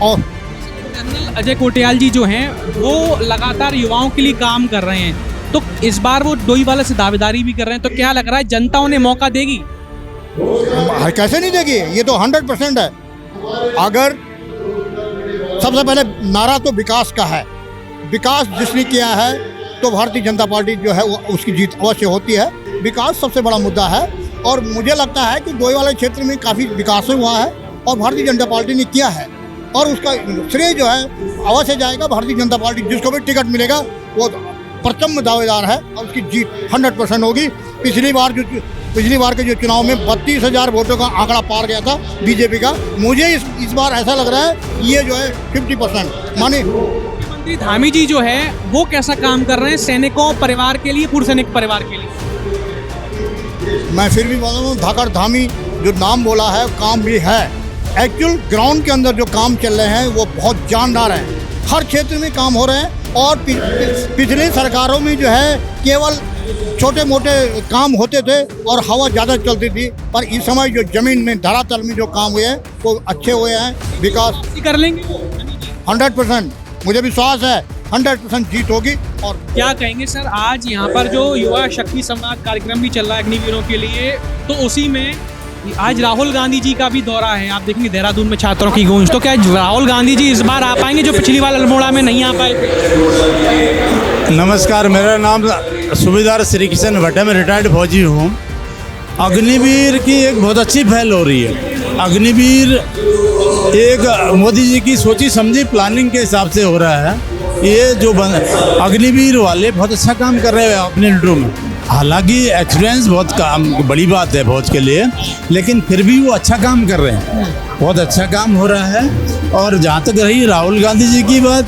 और कर्नल अजय कोटियाल जी जो हैं वो लगातार युवाओं के लिए काम कर रहे हैं, तो इस बार वो डोईवाला से दावेदारी भी कर रहे हैं, तो क्या लग रहा है जनता उन्हें मौका देगी? कैसे नहीं देगी, ये तो 100% है। अगर सबसे पहले नारा तो विकास का है, विकास जिसने किया है तो भारतीय जनता पार्टी जो है वो उसकी जीत अवश्य होती है। विकास सबसे बड़ा मुद्दा है और मुझे लगता है कि डोईवाला क्षेत्र में काफ़ी विकास हुआ है और भारतीय जनता पार्टी ने किया है और उसका श्रेय जो है अवश्य जाएगा भारतीय जनता पार्टी। जिसको भी टिकट मिलेगा वो प्रचंड दावेदार है और उसकी जीत 100% होगी। पिछली बार के जो चुनाव में 32,000 वोटों का आंकड़ा पार गया था बीजेपी का। मुझे इस बार ऐसा लग रहा है ये जो है 50% माने। मुख्यमंत्री धामी जी जो है वो कैसा काम कर रहे हैं सैनिकों परिवार के लिए, पूर्व सैनिक परिवार के लिए? मैं फिर भी बोल रहा हूँ, धाकड़ धामी जो नाम बोला है काम भी है। एक्चुअल ग्राउंड के अंदर जो काम चल रहे हैं वो बहुत जानदार हैं। हर क्षेत्र में काम हो रहे हैं और पिछली सरकारों में जो है केवल छोटे मोटे काम होते थे और हवा ज़्यादा चलती थी, पर इस समय जो ज़मीन में धरातल में जो काम हुए हैं वो अच्छे हुए हैं। विकास कर लेंगे 100%, मुझे विश्वास है 100% जीत होगी। और क्या कहेंगे सर, आज यहाँ पर जो युवा शक्ति संवाद कार्यक्रम भी चल रहा है अग्निवीरों के लिए, तो उसी में आज राहुल गांधी जी का भी दौरा है। आप देखेंगे देहरादून में छात्रों की गूंज, तो क्या राहुल गांधी जी इस बार आ पाएंगे जो पिछली बार अल्मोड़ा में नहीं आ पाए थे? नमस्कार, मेरा नाम सूबेदार श्री किशन भट्ट है, मैं रिटायर्ड फौजी हूँ। अग्निवीर की एक बहुत अच्छी पहल हो रही है। अग्निवीर एक मोदी जी की सोची समझी प्लानिंग के हिसाब से हो रहा है। ये जो अग्निवीर वाले बहुत अच्छा काम कर रहे हैं अपने लीडरों में। हालांकि एक्सपीरियंस बहुत काम बड़ी बात है फौज के लिए, लेकिन फिर भी वो अच्छा काम कर रहे हैं, बहुत अच्छा काम हो रहा है। और जहाँ तक रही राहुल गांधी जी की बात,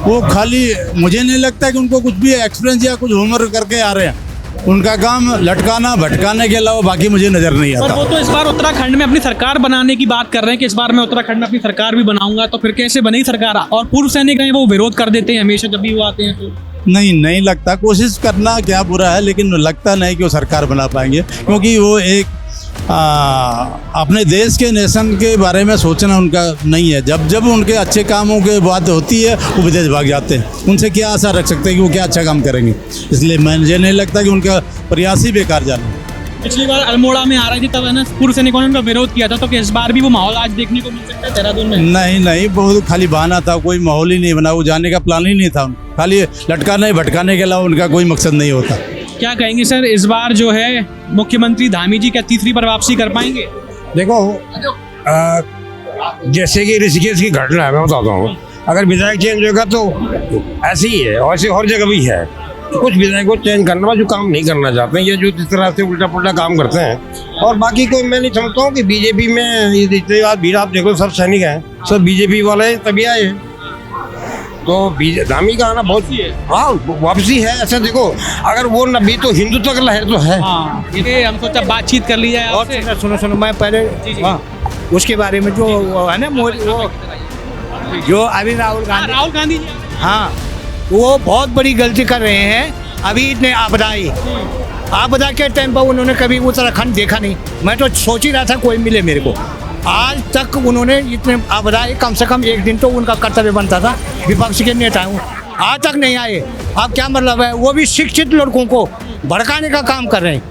वो खाली मुझे नहीं लगता कि उनको कुछ भी एक्सपीरियंस या कुछ होमवर्क करके आ रहे हैं। उनका काम लटकाना भटकाने के अलावा बाकी मुझे नजर नहीं आता। पर वो तो इस बार उत्तराखंड में अपनी सरकार बनाने की बात कर रहे हैं कि इस बार मैं उत्तराखंड में अपनी सरकार भी बनाऊंगा, तो फिर कैसे बनेगी सरकार? और पूर्व सैनिक हैं वो विरोध कर देते हैं हमेशा जब भी वो आते हैं। तो नहीं लगता, कोशिश करना क्या बुरा है, लेकिन लगता नहीं कि वो सरकार बना पाएंगे, क्योंकि वो एक अपने देश के नेशन के बारे में सोचना उनका नहीं है। जब उनके अच्छे कामों की बात होती है वो विदेश भाग जाते हैं। उनसे क्या आशा रख सकते हैं कि वो क्या अच्छा काम करेंगे? इसलिए मुझे नहीं लगता कि उनका प्रयास ही बेकार जाना। पिछली बार अल्मोड़ा में आ रही थी तब है ना पूर्व सैनिकों ने उनका विरोध किया था, तो इस बार भी वो माहौल आज देखने को मिल सकता है देहरादून में? नहीं, बहुत खाली बहाना था, कोई माहौल ही नहीं बना, वो जाने का प्लान ही नहीं था। खाली लटकाने भटकाने के अलावा उनका कोई मकसद नहीं होता। क्या कहेंगे सर, इस बार जो है मुख्यमंत्री धामी जी क्या तीसरी बार वापसी कर पाएंगे? देखो, जैसे कि ऋषिकेश की घटना है, मैं बताता हूँ। अगर विधायक चेंज होगा तो ऐसे ही है और ऐसे हर जगह भी है। कुछ विधायक को चेंज करना जो काम नहीं करना चाहते हैं, ये जो इस तरह से उल्टा पुल्टा काम करते हैं। और बाकी कोई मैं नहीं समझता हूँ कि बीजेपी में इतने बात भीड़, आप देखो सब सैनिक हैं, सब बीजेपी वाले तभी आए। तो धामी का आना बहुत हाँ वापसी है। ऐसा देखो, अगर वो न भी तो हिंदुत्व का लहर तो है। ये हम सोचा बातचीत कर ली जाए। और सुनो मैं पहले उसके बारे में जो है ना वो जो अभी राहुल गांधी हाँ, वो बहुत बड़ी गलती कर रहे हैं। अभी इतने आपदा के टाइम पर उन्होंने कभी उत्तराखंड देखा नहीं। मैं तो सोच ही रहा था कोई मिले मेरे को। आज तक उन्होंने इतने आपदा, कम से कम एक दिन तो उनका कर्तव्य बनता था। विपक्ष के नेता हूँ, आज तक नहीं आए। अब क्या मतलब है? वो भी शिक्षित लड़कों को भड़काने का काम कर रहे हैं,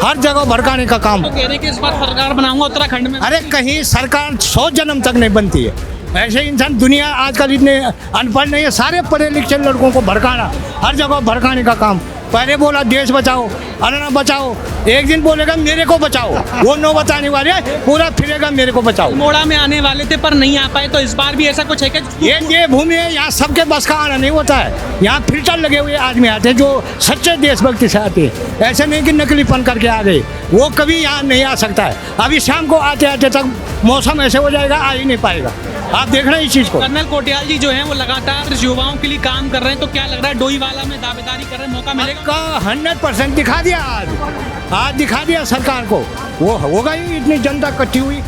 हर जगह भड़काने का काम। तो कह रहे हैं कि इस बार सरकार बनाऊंगा उत्तराखंड में। अरे कहीं सरकार 100 जन्म तक नहीं बनती है। ऐसे इंसान दुनिया आजकल इतने अनपढ़ नहीं है, सारे पढ़े लिखे लड़कों को भड़काना, हर जगह भड़काने का काम। पहले बोला देश बचाओ, अन्न बचाओ, एक दिन बोलेगा मेरे को बचाओ, वो नो बताने वाले, पूरा फिरेगा मेरे को बचाओ। मोड़ा में आने वाले थे पर नहीं आ पाए, तो इस बार भी ऐसा कुछ है क्या? ये भूमि है, यहाँ सबके बस का आना नहीं होता है। यहाँ फिल्टर लगे हुए आदमी आते हैं जो सच्चे देशभक्ति से आते हैं। ऐसे नहीं कि नकलीपन करके आ गए, वो कभी यहाँ नहीं आ सकता है। अभी शाम को आते आते तक मौसम ऐसे हो जाएगा, आ ही नहीं पाएगा। आप देख रहे हैं इस चीज़ को। कर्नल कोटियाल जी जो हैं वो लगातार युवाओं के लिए काम कर रहे हैं, तो क्या लग रहा है डोईवाला में दावेदारी कर रहे हैं, मौका मिलेगा? का 100% दिखा दिया आज दिखा दिया सरकार को। वो होगा ही, इतनी जनता इकट्ठी हुई,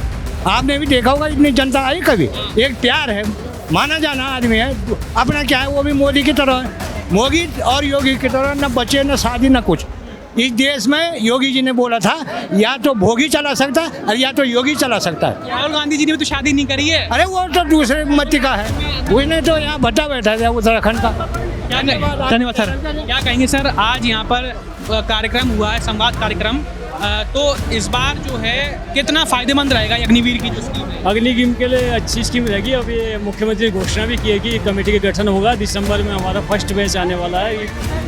आपने भी देखा होगा, इतनी जनता आई कभी। एक प्यार है, माना जाना आदमी है, अपना क्या है, वो भी मोदी की तरह है, मोदी और योगी की तरह, न बच्चे न शादी न कुछ। इस देश में योगी जी ने बोला था या तो भोगी चला सकता है और या तो योगी चला सकता है। राहुल गांधी जी ने भी तो शादी नहीं करी है। अरे वो तो दूसरे मत का है, उसने तो यहाँ भट्टा बैठा था उत्तराखंड का। धन्यवाद सर। क्या कहेंगे सर, आज यहाँ पर कार्यक्रम हुआ है, संवाद कार्यक्रम, तो इस बार जो है कितना फायदेमंद रहेगा अग्निवीर की जो स्कीम है? अग्निवीर के लिए अच्छी स्कीम रहेगी। अभी मुख्यमंत्री घोषणा भी की है कि कमेटी का गठन होगा, दिसंबर में हमारा फर्स्ट बैच आने वाला है,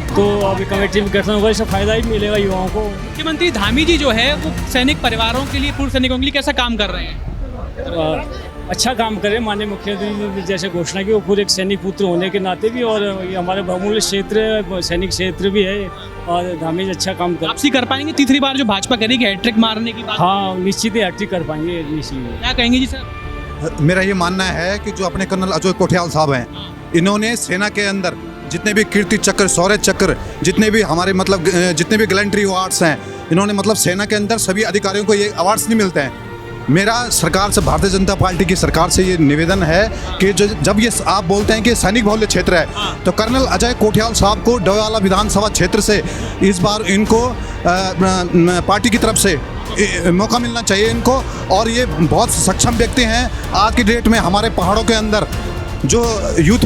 तो अभी कमेटी में गठन होगा, इससे फायदा ही मिलेगा युवाओं को। मुख्यमंत्री धामी जी जो है वो सैनिक परिवारों के लिए, पूर्व सैनिकों के लिए कैसा काम कर रहे हैं? अच्छा काम करे। माननीय मुख्यमंत्री ने जैसे घोषणा की, वो पूरे एक सैनिक पुत्र होने के नाते भी, और ये हमारे बहुमूल्य क्षेत्र सैनिक क्षेत्र भी है, और धामी जी अच्छा काम कर। वापसी कर पाएंगे तीसरी बार जो भाजपा करेगी हैट्रिक मारने की बात? हाँ, निश्चित ही हैट्रिक कर पाएंगे, निश्चित। क्या कहेंगे जी सर? मेरा ये मानना है कि जो अपने कर्नल अजय कोठियाल साहब हैं, इन्होंने सेना के अंदर जितने भी कीर्ति चक्र, शौर्य चक्र, जितने भी हमारे मतलब जितने भी गैलेंट्री अवार्ड्स हैं, इन्होंने मतलब सेना के अंदर सभी अधिकारियों को ये अवार्ड्स नहीं मिलते हैं। मेरा सरकार से, भारतीय जनता पार्टी की सरकार से ये निवेदन है कि जो जब ये आप बोलते हैं कि सैनिक बहुल्य क्षेत्र है, तो कर्नल अजय कोठियाल साहब को डोईवाला विधानसभा क्षेत्र से इस बार इनको पार्टी की तरफ से मौका मिलना चाहिए इनको। और ये बहुत सक्षम व्यक्ति हैं। आज की डेट में हमारे पहाड़ों के अंदर जो यूथ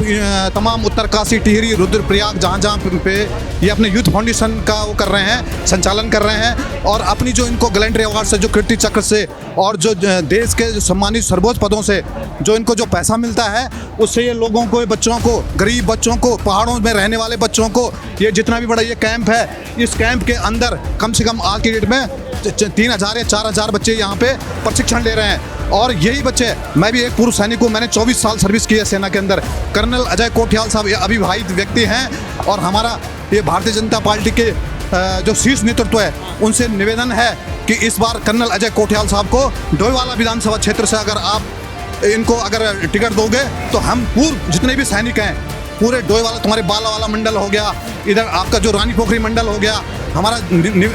तमाम उत्तरकाशी, टिहरी, रुद्रप्रयाग, जहाँ पे ये अपने यूथ फाउंडेशन का वो कर रहे हैं, संचालन कर रहे हैं, और अपनी जो इनको गैलेंट्री अवार्ड से, जो कीर्ति चक्र से, और जो देश के जो सम्मानित सर्वोच्च पदों से जो इनको जो पैसा मिलता है, उससे ये लोगों को, बच्चों को, गरीब बच्चों को, पहाड़ों में रहने वाले बच्चों को, ये जितना भी बड़ा ये कैंप है, इस कैंप के अंदर कम से कम आज की डेट में 3000 या 4000 बच्चे यहाँ पे प्रशिक्षण ले रहे हैं। और यही बच्चे, मैं भी एक पूर्व सैनिक हूँ, मैंने 24 साल सर्विस की है सेना के अंदर। कर्नल अजय कोठियाल साहब ये अविवाहित व्यक्ति हैं, और हमारा ये भारतीय जनता पार्टी के जो शीर्ष नेतृत्व है, उनसे निवेदन है कि इस बार कर्नल अजय कोठियाल साहब को डोईवाला विधानसभा क्षेत्र से अगर आप इनको अगर टिकट दोगे, तो हम पूर्व जितने भी सैनिक हैं, पूरे डोईवाला, तुम्हारे बालावाला मंडल हो गया, इधर आपका जो रानी पोखरी मंडल हो गया, हमारा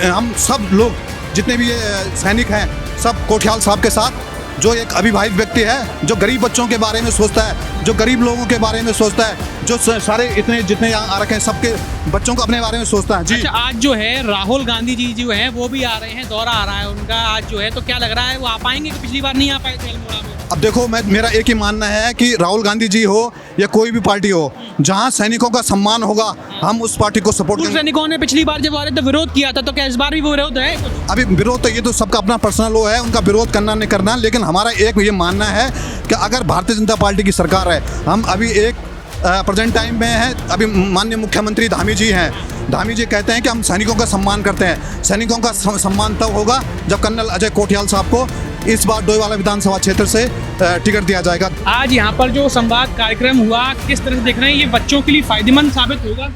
हम सब लोग जितने भी ये सैनिक हैं, सब कोठियाल साहब के साथ, जो एक अविवाहित व्यक्ति है, जो गरीब बच्चों के बारे में सोचता है, जो गरीब लोगों के बारे में सोचता है, जो सारे इतने जितने यहाँ आ रखे हैं सबके बच्चों को अपने बारे में सोचता है। जी अच्छा, आज जो है राहुल गांधी जी जो है वो भी आ रहे हैं, दौरा आ रहा है उनका आज जो है, तो क्या लग रहा है वो आ पाएंगे कि पिछली बार नहीं आ पाए थे अल्मोड़ा में? अब देखो, मेरा एक ही मानना है कि राहुल गांधी जी हो या कोई भी पार्टी हो, जहां सैनिकों का सम्मान होगा, हम उस पार्टी को सपोर्ट करेंगे। सैनिकों ने पिछली बार जब आ रहे थे विरोध किया था, तो क्या इस बार भी वो विरोध है? अभी विरोध तो ये तो सबका अपना पर्सनल वो है, उनका विरोध करना नहीं करना, लेकिन हमारा एक ये मानना है कि अगर भारतीय जनता पार्टी की सरकार है, हम अभी एक प्रेजेंट टाइम में है, अभी माननीय मुख्यमंत्री धामी जी हैं, धामी जी कहते हैं कि हम सैनिकों का सम्मान करते हैं। सैनिकों का सम्मान तब होगा जब कर्नल अजय कोठियाल साहब को इस बार डोईवाला विधानसभा क्षेत्र से टिकट दिया जाएगा। आज यहाँ पर जो संवाद कार्यक्रम हुआ, किस तरह से देख रहे हैं, ये बच्चों के लिए फायदेमंद साबित होगा?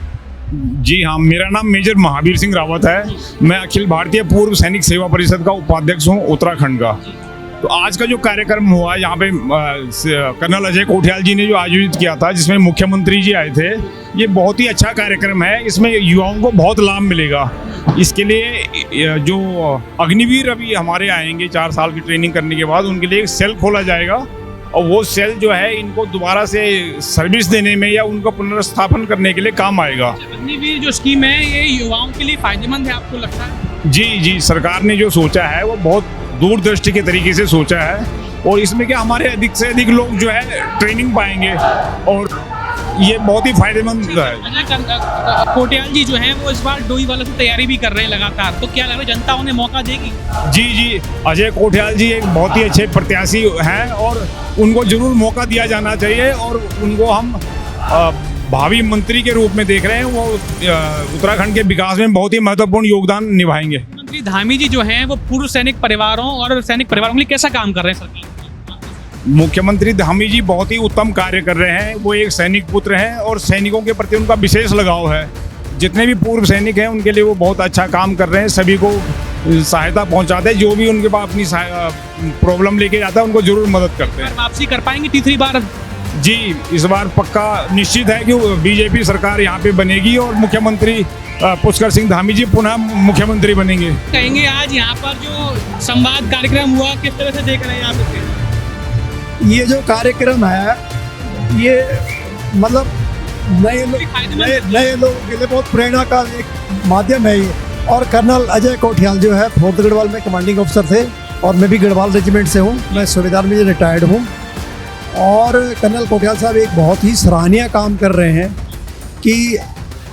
जी हाँ, मेरा नाम मेजर महावीर सिंह रावत है। मैं अखिल भारतीय पूर्व सैनिक सेवा परिषद का उपाध्यक्ष हूँ उत्तराखंड का। तो आज का जो कार्यक्रम हुआ यहाँ पे कर्नल अजय कोठियाल जी ने जो आयोजित किया था, जिसमें मुख्यमंत्री जी आए थे, ये बहुत ही अच्छा कार्यक्रम है। इसमें युवाओं को बहुत लाभ मिलेगा। इसके लिए जो अग्निवीर अभी हमारे आएंगे 4 साल की ट्रेनिंग करने के बाद, उनके लिए एक सेल खोला जाएगा, और वो सेल जो है इनको दोबारा से सर्विस देने में या उनका पुनर्स्थापन करने के लिए काम आएगा। अग्निवीर जो स्कीम है ये युवाओं के लिए फायदेमंद है, आपको लगता है? जी, सरकार ने जो सोचा है वो बहुत दूरदृष्टि के तरीके से सोचा है, और इसमें क्या हमारे अधिक से अधिक लोग जो है ट्रेनिंग पाएंगे, और ये बहुत ही फायदेमंद है। कोटियाल जी जो हैं वो इस बार डोईवाला से तैयारी भी कर रहे हैं लगातार, तो क्या लग रहा है जनता उन्हें मौका देगी? जी, अजय कोठियाल जी एक बहुत ही अच्छे प्रत्याशी हैं, और उनको जरूर मौका दिया जाना चाहिए, और उनको हम भावी मंत्री के रूप में देख रहे हैं। वो उत्तराखंड के विकास में बहुत ही महत्वपूर्ण योगदान निभाएंगे। मंत्री धामी जी जो हैं वो पूर्व सैनिक परिवारों और सैनिक परिवारों के लिए कैसा काम कर रहे हैं सरकार? मुख्यमंत्री धामी जी बहुत ही उत्तम कार्य कर रहे हैं। वो एक सैनिक पुत्र हैं, और सैनिकों के प्रति उनका विशेष लगाव है। जितने भी पूर्व सैनिक हैं उनके लिए वो बहुत अच्छा काम कर रहे हैं। सभी को सहायता पहुंचाते हैं। जो भी उनके पास अपनी प्रॉब्लम लेके जाता है उनको जरूर मदद करते हैं। वापसी कर पाएंगे तीसरी बार? जी, इस बार पक्का निश्चित है कि बीजेपी सरकार यहाँ पे बनेगी और मुख्यमंत्री पुष्कर सिंह धामी जी पुनः मुख्यमंत्री बनेंगे। कहेंगे आज यहाँ पर जो संवाद कार्यक्रम हुआ किस तरह से देख रहे हैं आप इसे? ये जो कार्यक्रम है ये मतलब नए लोगों के लिए बहुत प्रेरणा का एक माध्यम है ये। और कर्नल अजय कोठियाल जो है 4th गढ़वाल में कमांडिंग ऑफिसर थे और मैं भी गढ़वाल रेजिमेंट से हूँ, मैं सूबेदार में रिटायर्ड हूँ। और कर्नल कोठियाल साहब एक बहुत ही सराहनीय काम कर रहे हैं कि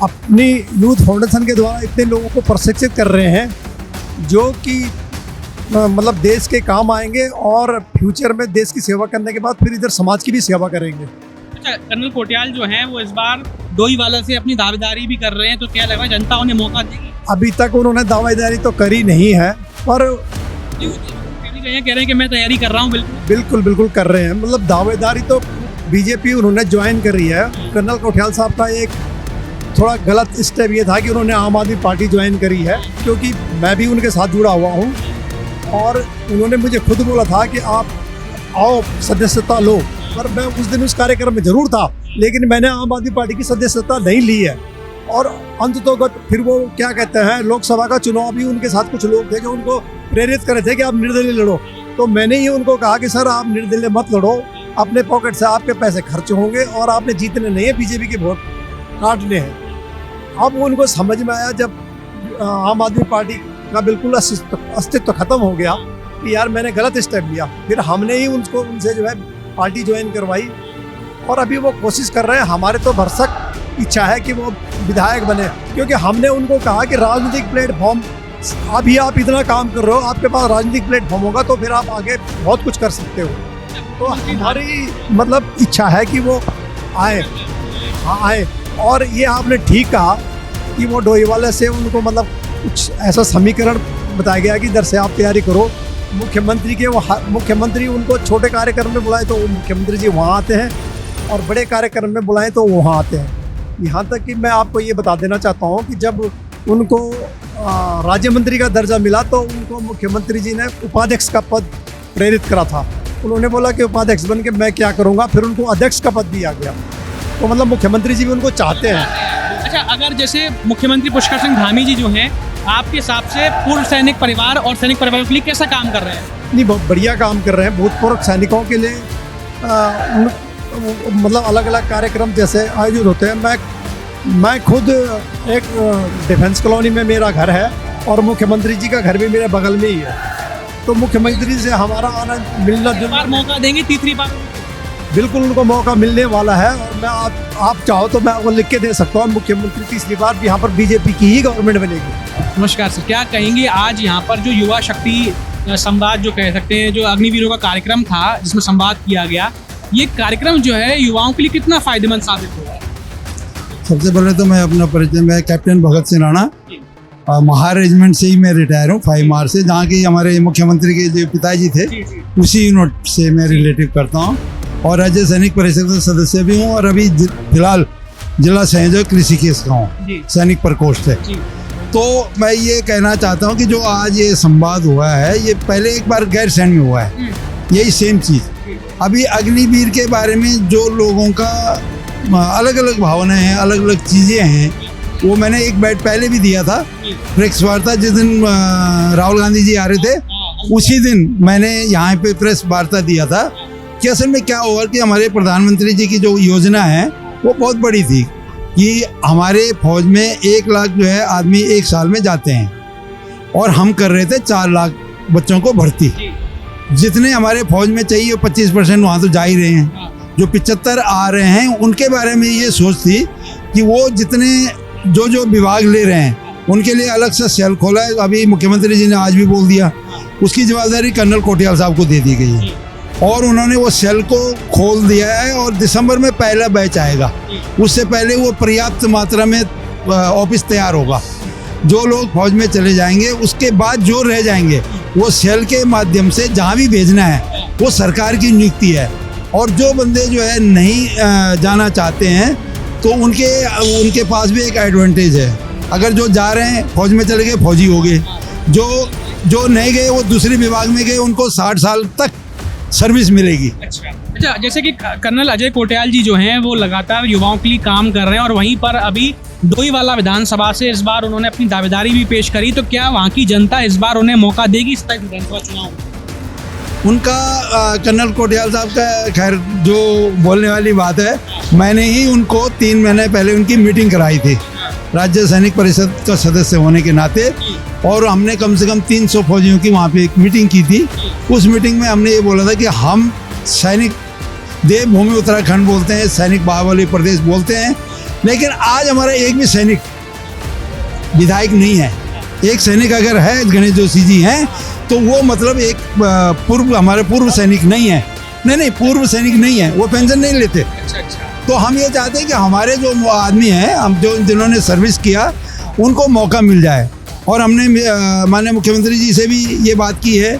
अपनी यूथ फाउंडेशन के द्वारा इतने लोगों को प्रशिक्षित कर रहे हैं जो कि मतलब देश के काम आएंगे और फ्यूचर में देश की सेवा करने के बाद फिर इधर समाज की भी सेवा करेंगे। अच्छा, कर्नल कोठियाल जो हैं वो इस बार डोईवाला से अपनी दावेदारी भी कर रहे हैं, तो क्या लग रहा है जनता उन्हें मौका देगी? अभी तक उन्होंने दावेदारी तो करी नहीं है, पर कह रहे हैं कि मैं तैयारी कर रहा हूँ। बिल्कुल कर रहे हैं। मतलब दावेदारी तो बीजेपी उन्होंने ज्वाइन करी है। कर्नल कोठियाल साहब का एक थोड़ा गलत स्टेप ये था कि उन्होंने आम आदमी पार्टी ज्वाइन करी है, क्योंकि मैं भी उनके साथ जुड़ा हुआ हूँ और उन्होंने मुझे खुद बोला था कि आप आओ सदस्यता लो, पर मैं उस दिन उस कार्यक्रम में जरूर था, लेकिन मैंने आम आदमी पार्टी की सदस्यता नहीं ली है। और अंततोगत फिर वो क्या कहते हैं, लोकसभा का चुनाव भी उनके साथ कुछ लोग थे जो उनको प्रेरित करे थे कि आप निर्दलीय लड़ो। तो मैंने ही उनको कहा कि सर आप निर्दलीय मत लड़ो, अपने पॉकेट से आपके पैसे खर्च होंगे और आपने जीतने नहीं है, बीजेपी के वोट काटने हैं। अब उनको समझ में आया जब आम आदमी पार्टी का बिल्कुल अस्तित्व खत्म हो गया कि यार मैंने गलत स्टेप लिया। फिर हमने ही उनसे जो है पार्टी ज्वाइन करवाई और अभी वो कोशिश कर रहे हैं। हमारे तो भरसक इच्छा है कि वो विधायक बने, क्योंकि हमने उनको कहा कि राजनीतिक प्लेटफॉर्म अभी आप इतना काम कर रहे हो, आपके पास राजनीतिक प्लेटफॉर्म होगा तो फिर आप आगे बहुत कुछ कर सकते हो। तो हमारी मतलब इच्छा है कि वो आए। और ये आपने ठीक कहा कि वो डोईवाला से उनको मतलब कुछ ऐसा समीकरण बताया गया कि इधर से आप तैयारी करो। मुख्यमंत्री उनको छोटे कार्यक्रम में बुलाए तो मुख्यमंत्री जी वहाँ आते हैं और बड़े कार्यक्रम में बुलाएं तो वहाँ आते हैं। यहाँ तक कि मैं आपको ये बता देना चाहता हूँ कि जब उनको राज्य मंत्री का दर्जा मिला तो उनको मुख्यमंत्री जी ने उपाध्यक्ष का पद प्रेरित करा था। उन्होंने बोला कि उपाध्यक्ष बन के मैं क्या करूँगा, फिर उनको अध्यक्ष का पद दिया गया। तो मतलब मुख्यमंत्री जी भी उनको चाहते हैं। अच्छा, अगर जैसे मुख्यमंत्री पुष्कर सिंह धामी जी जो हैं आपके हिसाब से पूर्व सैनिक परिवार और सैनिक परिवार के लिए कैसा काम कर रहे हैं? नहीं, बहुत बढ़िया काम कर रहे हैं। भूतपूर्व सैनिकों के लिए मतलब अलग अलग कार्यक्रम जैसे आयोजित होते हैं। मैं खुद एक डिफेंस कॉलोनी में मेरा घर है और मुख्यमंत्री जी का घर भी मेरे बगल में ही है। तो मुख्यमंत्री से हमारा आनंद मिलना जुलना। मौका देंगे तीसरी बार? बिल्कुल उनको मौका मिलने वाला है और मैं आप चाहो तो मैं आपको लिख के दे सकता हूँ, मुख्यमंत्री तीसरी बार यहाँ पर बीजेपी की ही गवर्नमेंट बनेगी। नमस्कार सर, क्या कहेंगे आज यहाँ पर जो युवा शक्ति संवाद जो कह सकते हैं, जो अग्निवीरों का कार्यक्रम था जिसमें संवाद किया गया, ये कार्यक्रम जो है युवाओं के लिए कितना फायदेमंद साबित होगा? सबसे पहले तो मैं अपना परिचय, मैं कैप्टन भगत सिंह राणा महार रेजिमेंट से ही मैं रिटायर हूँ 5 मार्च से, जहाँ के हमारे मुख्यमंत्री के जो पिताजी थे उसी यूनिट से मैं रिलेटिव करता हूँ और राज्य सैनिक परिषद का सदस्य भी हूँ और अभी फिलहाल जिला संयोजक ऋषिकेश का हूँ, सैनिक प्रकोष्ठ है। तो मैं ये कहना चाहता हूँ कि जो आज ये संवाद हुआ है ये पहले एक बार गैरसैंण में हुआ है, यही सेम चीज़। अभी अग्निवीर के बारे में जो लोगों का अलग अलग भावनाएं हैं, अलग अलग चीज़ें हैं, वो मैंने एक बैठ पहले भी दिया था प्रेस वार्ता। जिस दिन राहुल गांधी जी आ रहे थे उसी दिन मैंने यहाँ पे प्रेस वार्ता दिया था कि असल में क्या हुआ कि हमारे प्रधानमंत्री जी की जो योजना है वो बहुत बड़ी थी कि हमारे फौज में 1 लाख जो है आदमी 1 साल में जाते हैं और हम कर रहे थे 4 लाख बच्चों को भर्ती। जितने हमारे फौज में चाहिए 25% वहाँ तो जा ही रहे हैं। जो 75 आ रहे हैं उनके बारे में ये सोच थी कि वो जितने जो विभाग ले रहे हैं उनके लिए अलग से सेल खोला है। अभी मुख्यमंत्री जी ने आज भी बोल दिया, उसकी जवाबदारी कर्नल कोठियाल साहब को दे दी गई है और उन्होंने वो सेल को खोल दिया है और दिसंबर में पहला बैच आएगा। उससे पहले वो पर्याप्त मात्रा में ऑफिस तैयार होगा। जो लोग फौज में चले जाएंगे उसके बाद जो रह जाएंगे वो सेल के माध्यम से जहाँ भी भेजना है वो सरकार की नियुक्ति है। और जो बंदे जो है नहीं जाना चाहते हैं तो उनके पास भी एक एडवांटेज है। अगर जो जा रहे हैं फौज में चले गए फौजी हो गए, जो नहीं गए वो दूसरे विभाग में गए, उनको 60 साल तक सर्विस मिलेगी। अच्छा, जैसे कि कर्नल अजय कोटियाल जी जो हैं वो लगातार युवाओं के लिए काम कर रहे हैं और वहीं पर अभी डोईवाला विधानसभा से इस बार उन्होंने अपनी दावेदारी भी पेश करी, तो क्या वहाँ की जनता इस बार उन्हें मौका देगी इस तक विधानसभा चुनाव में? उनका कर्नल कोटियाल साहब का खैर जो बोलने वाली बात है, मैंने ही उनको 3 महीने पहले उनकी मीटिंग कराई थी राज्य सैनिक परिषद का सदस्य होने के नाते, और हमने कम से कम 300 फौजियों की वहाँ पे एक मीटिंग की थी। उस मीटिंग में हमने ये बोला था कि हम सैनिक देवभूमि उत्तराखंड बोलते हैं, सैनिक बाहुबली प्रदेश बोलते हैं, लेकिन आज हमारा एक भी सैनिक विधायक नहीं है। एक सैनिक अगर है, गणेश जोशी जी हैं, तो वो मतलब एक हमारे पूर्व सैनिक नहीं है। नहीं, पूर्व सैनिक नहीं है, वो पेंशन नहीं लेते। तो हम ये चाहते हैं कि हमारे जो आदमी हैं, हम जिन्होंने सर्विस किया, उनको मौका मिल जाए। और हमने माननीय मुख्यमंत्री जी से भी ये बात की है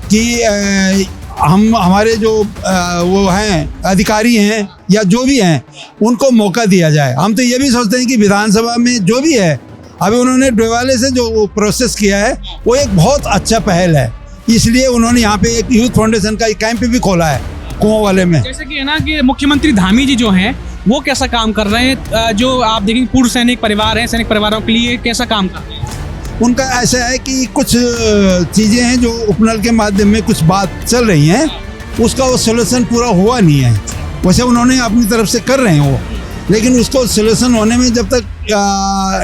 कि हमारे जो वो हैं अधिकारी हैं या जो भी हैं, उनको मौका दिया जाए। हम तो ये भी सोचते हैं कि विधानसभा में जो भी है, अभी उन्होंने डोईवाले से जो प्रोसेस किया है वो एक बहुत अच्छा पहल है, इसलिए उन्होंने यहाँ पे एक यूथ फाउंडेशन का एक कैंप भी खोला है कुआं वाले में। जैसे कि है ना कि मुख्यमंत्री धामी जी जो हैं वो कैसा काम कर रहे हैं, जो आप देखेंगे पूर्व सैनिक परिवार हैं, सैनिक परिवारों के लिए कैसा काम कर रहे हैं? उनका ऐसा है कि कुछ चीज़ें हैं जो उपनल के माध्यम में कुछ बात चल रही हैं, उसका वो सोल्यूशन पूरा हुआ नहीं है। वैसे उन्होंने अपनी तरफ से कर रहे हैं वो, लेकिन उसको सोल्यूशन होने में जब तक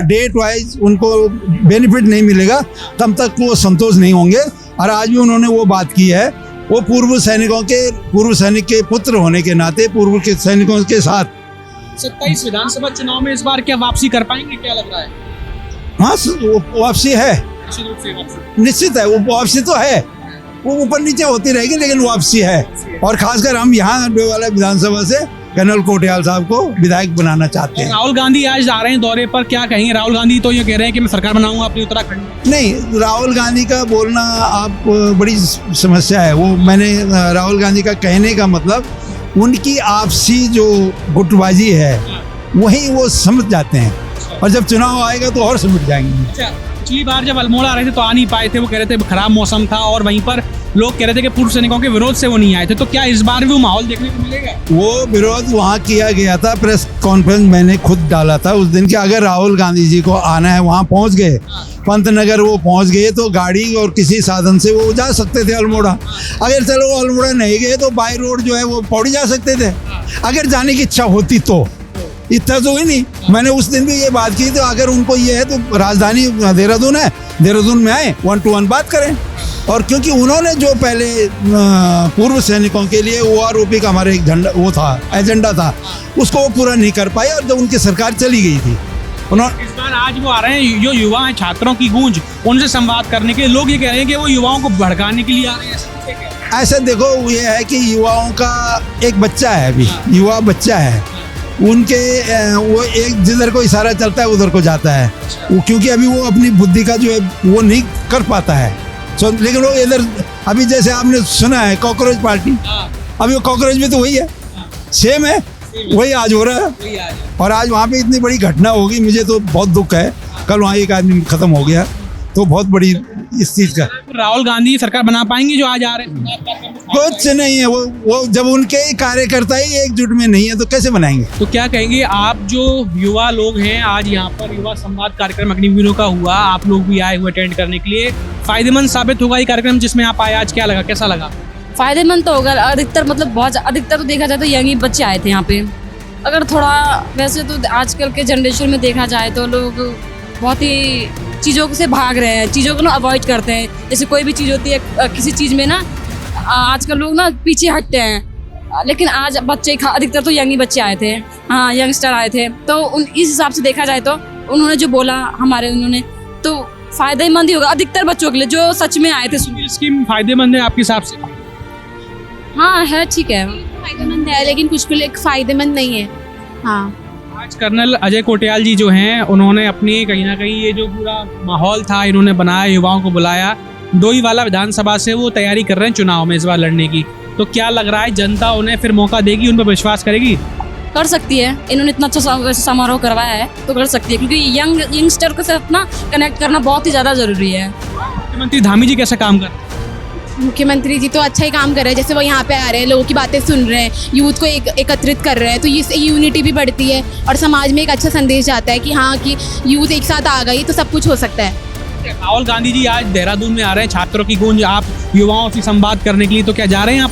डेट वाइज उनको बेनिफिट नहीं मिलेगा तब तक वो संतोष नहीं होंगे। और आज भी उन्होंने वो बात की है, वो पूर्व सैनिक के पुत्र होने के नाते पूर्व के सैनिकों के साथ 27 विधानसभा चुनाव में इस बार क्या वापसी कर पाएंगे, क्या लग रहा है? हाँ, वापसी है, निश्चित है, वो वापसी तो है, वो ऊपर नीचे होती रहेगी, लेकिन वापसी है। और खासकर हम यहाँ डोईवाला विधानसभा से कर्नल कोटियाल साहब को विधायक बनाना चाहते हैं। राहुल गांधी आज आ रहे हैं दौरे पर, क्या कहेंगे? राहुल गांधी तो ये कह रहे हैं कि मैं सरकार बनाऊंगा अपनी उत्तराखंड में। नहीं, राहुल गांधी का बोलना आप बड़ी समस्या है। वो मैंने राहुल गांधी का कहने का मतलब उनकी आपसी जो गुटबाजी है वही वो समझ जाते हैं, और जब चुनाव आएगा तो और समझ जाएंगे। पिछली बार जब अल्मोड़ा आ रहे थे तो आ नहीं पाए थे, वो कह रहे थे खराब मौसम था, और वहीं पर लोग कह रहे थे कि पूर्व सैनिकों के विरोध से वो नहीं आए थे, तो क्या इस बार भी वो माहौल देखने को मिलेगा? वो विरोध वहाँ किया गया था, प्रेस कॉन्फ्रेंस मैंने खुद डाला था उस दिन कि अगर राहुल गांधी जी को आना है, वहाँ पहुँच गए, पंतनगर वो पहुँच गए, तो गाड़ी और किसी साधन से वो जा सकते थे अल्मोड़ा। अगर चलो वो अल्मोड़ा नहीं गए तो बाई रोड जो है वो पौड़ी जा सकते थे, अगर जाने की इच्छा होती तो। इतना तो ही नहीं, मैंने उस दिन भी ये बात की, तो अगर उनको ये है तो राजधानी देहरादून है, देहरादून में आए, 1 to 1 बात करें। और क्योंकि उन्होंने जो पहले पूर्व सैनिकों के लिए OROP का हमारे एक झंडा वो था, एजेंडा था, उसको वो पूरा नहीं कर पाए, और जब उनकी सरकार चली गई थी उन्होंने। इस बार आज वो आ रहे हैं, जो युवा हैं, छात्रों की गूंज, उनसे संवाद करने के लिए लोग ये कह रहे हैं कि वो युवाओं को भड़काने के लिए आ रहे हैं। ऐसा देखो, ये है कि युवाओं का एक बच्चा है, अभी युवा बच्चा है, उनके वो एक जिधर को इशारा चलता है उधर को जाता है, वो क्योंकि अभी वो अपनी बुद्धि का जो है वो नहीं कर पाता है। लेकिन वो इधर अभी जैसे आपने सुना है कॉकरोच पार्टी, अभी वो कॉकरोच भी तो वही है, सेम है, वही आज हो रहा है। और आज वहाँ पे इतनी बड़ी घटना होगी, मुझे तो बहुत दुख है। कल वहाँ एक आदमी खत्म हो गया, तो बहुत बड़ी इस चीज़ का। राहुल गांधी सरकार बना पाएंगे जो आज आ रहे हैं? कुछ नहीं है, वो जब उनके कार्यकर्ता ही एकजुट में नहीं है तो कैसे बनाएंगे? तो क्या कहेंगे आप, जो युवा लोग हैं, आज यहाँ पर युवा संवाद कार्यक्रम अग्निवीरों का हुआ, आप लोग भी आए हुए अटेंड करने के लिए, फायदेमंद साबित होगा ये कार्यक्रम जिसमें आप आए आज? क्या लगा, कैसा लगा? फायदेमंद तो होगा, अधिकतर मतलब बहुत अधिकतर तो देखा जाए तो यंग ही बच्चे आए थे यहाँ पे। अगर थोड़ा वैसे तो आजकल के जनरेशन में देखा जाए तो लोग बहुत ही चीज़ों से भाग रहे हैं, चीज़ों को ना अवॉइड करते हैं। जैसे कोई भी चीज़ होती है किसी चीज़ में ना, आजकल लोग ना पीछे हटते हैं, लेकिन आज बच्चे अधिकतर तो यंग ही बच्चे आए थे, हाँ यंगस्टर आए थे, तो इस हिसाब से देखा जाए तो उन्होंने जो बोला उन्होंने तो फायदेमंद ही होगा अधिकतर बच्चों के लिए जो सच में आए थे। स्कीम फायदेमंद है आपके हिसाब से? हाँ है, ठीक है, फायदेमंद है, लेकिन कुछ के लिए फायदेमंद नहीं है। हाँ, आज कर्नल अजय कोटियाल जी जो हैं, उन्होंने अपनी कहीं ना कहीं ये जो पूरा माहौल था इन्होंने बनाया, युवाओं को बुलाया, डोईवाला विधानसभा से वो तैयारी कर रहे हैं चुनाव में इस बार लड़ने की, तो क्या लग रहा है जनता उन्हें फिर मौका देगी, उन पर विश्वास करेगी? कर सकती है, इन्होंने इतना अच्छा समारोह करवाया है तो कर सकती है, क्योंकि यंगस्टर के साथ ना कनेक्ट करना बहुत ही ज़्यादा ज़रूरी है। मुख्यमंत्री धामी जी कैसा काम कर रहे हैं? मुख्यमंत्री जी तो अच्छा ही काम कर रहे हैं, जैसे वो यहाँ पे आ रहे हैं, लोगों की बातें सुन रहे हैं, यूथ को एकत्रित कर रहे हैं, तो इससे यूनिटी भी बढ़ती है और समाज में एक अच्छा संदेश जाता है कि हाँ कि यूथ एक साथ आ गई तो सब कुछ हो सकता है। राहुल गांधी जी आज देहरादून में आ रहे हैं, छात्रों की गूंज, आप युवाओं से संवाद करने के लिए, तो क्या जा रहे हैं आप?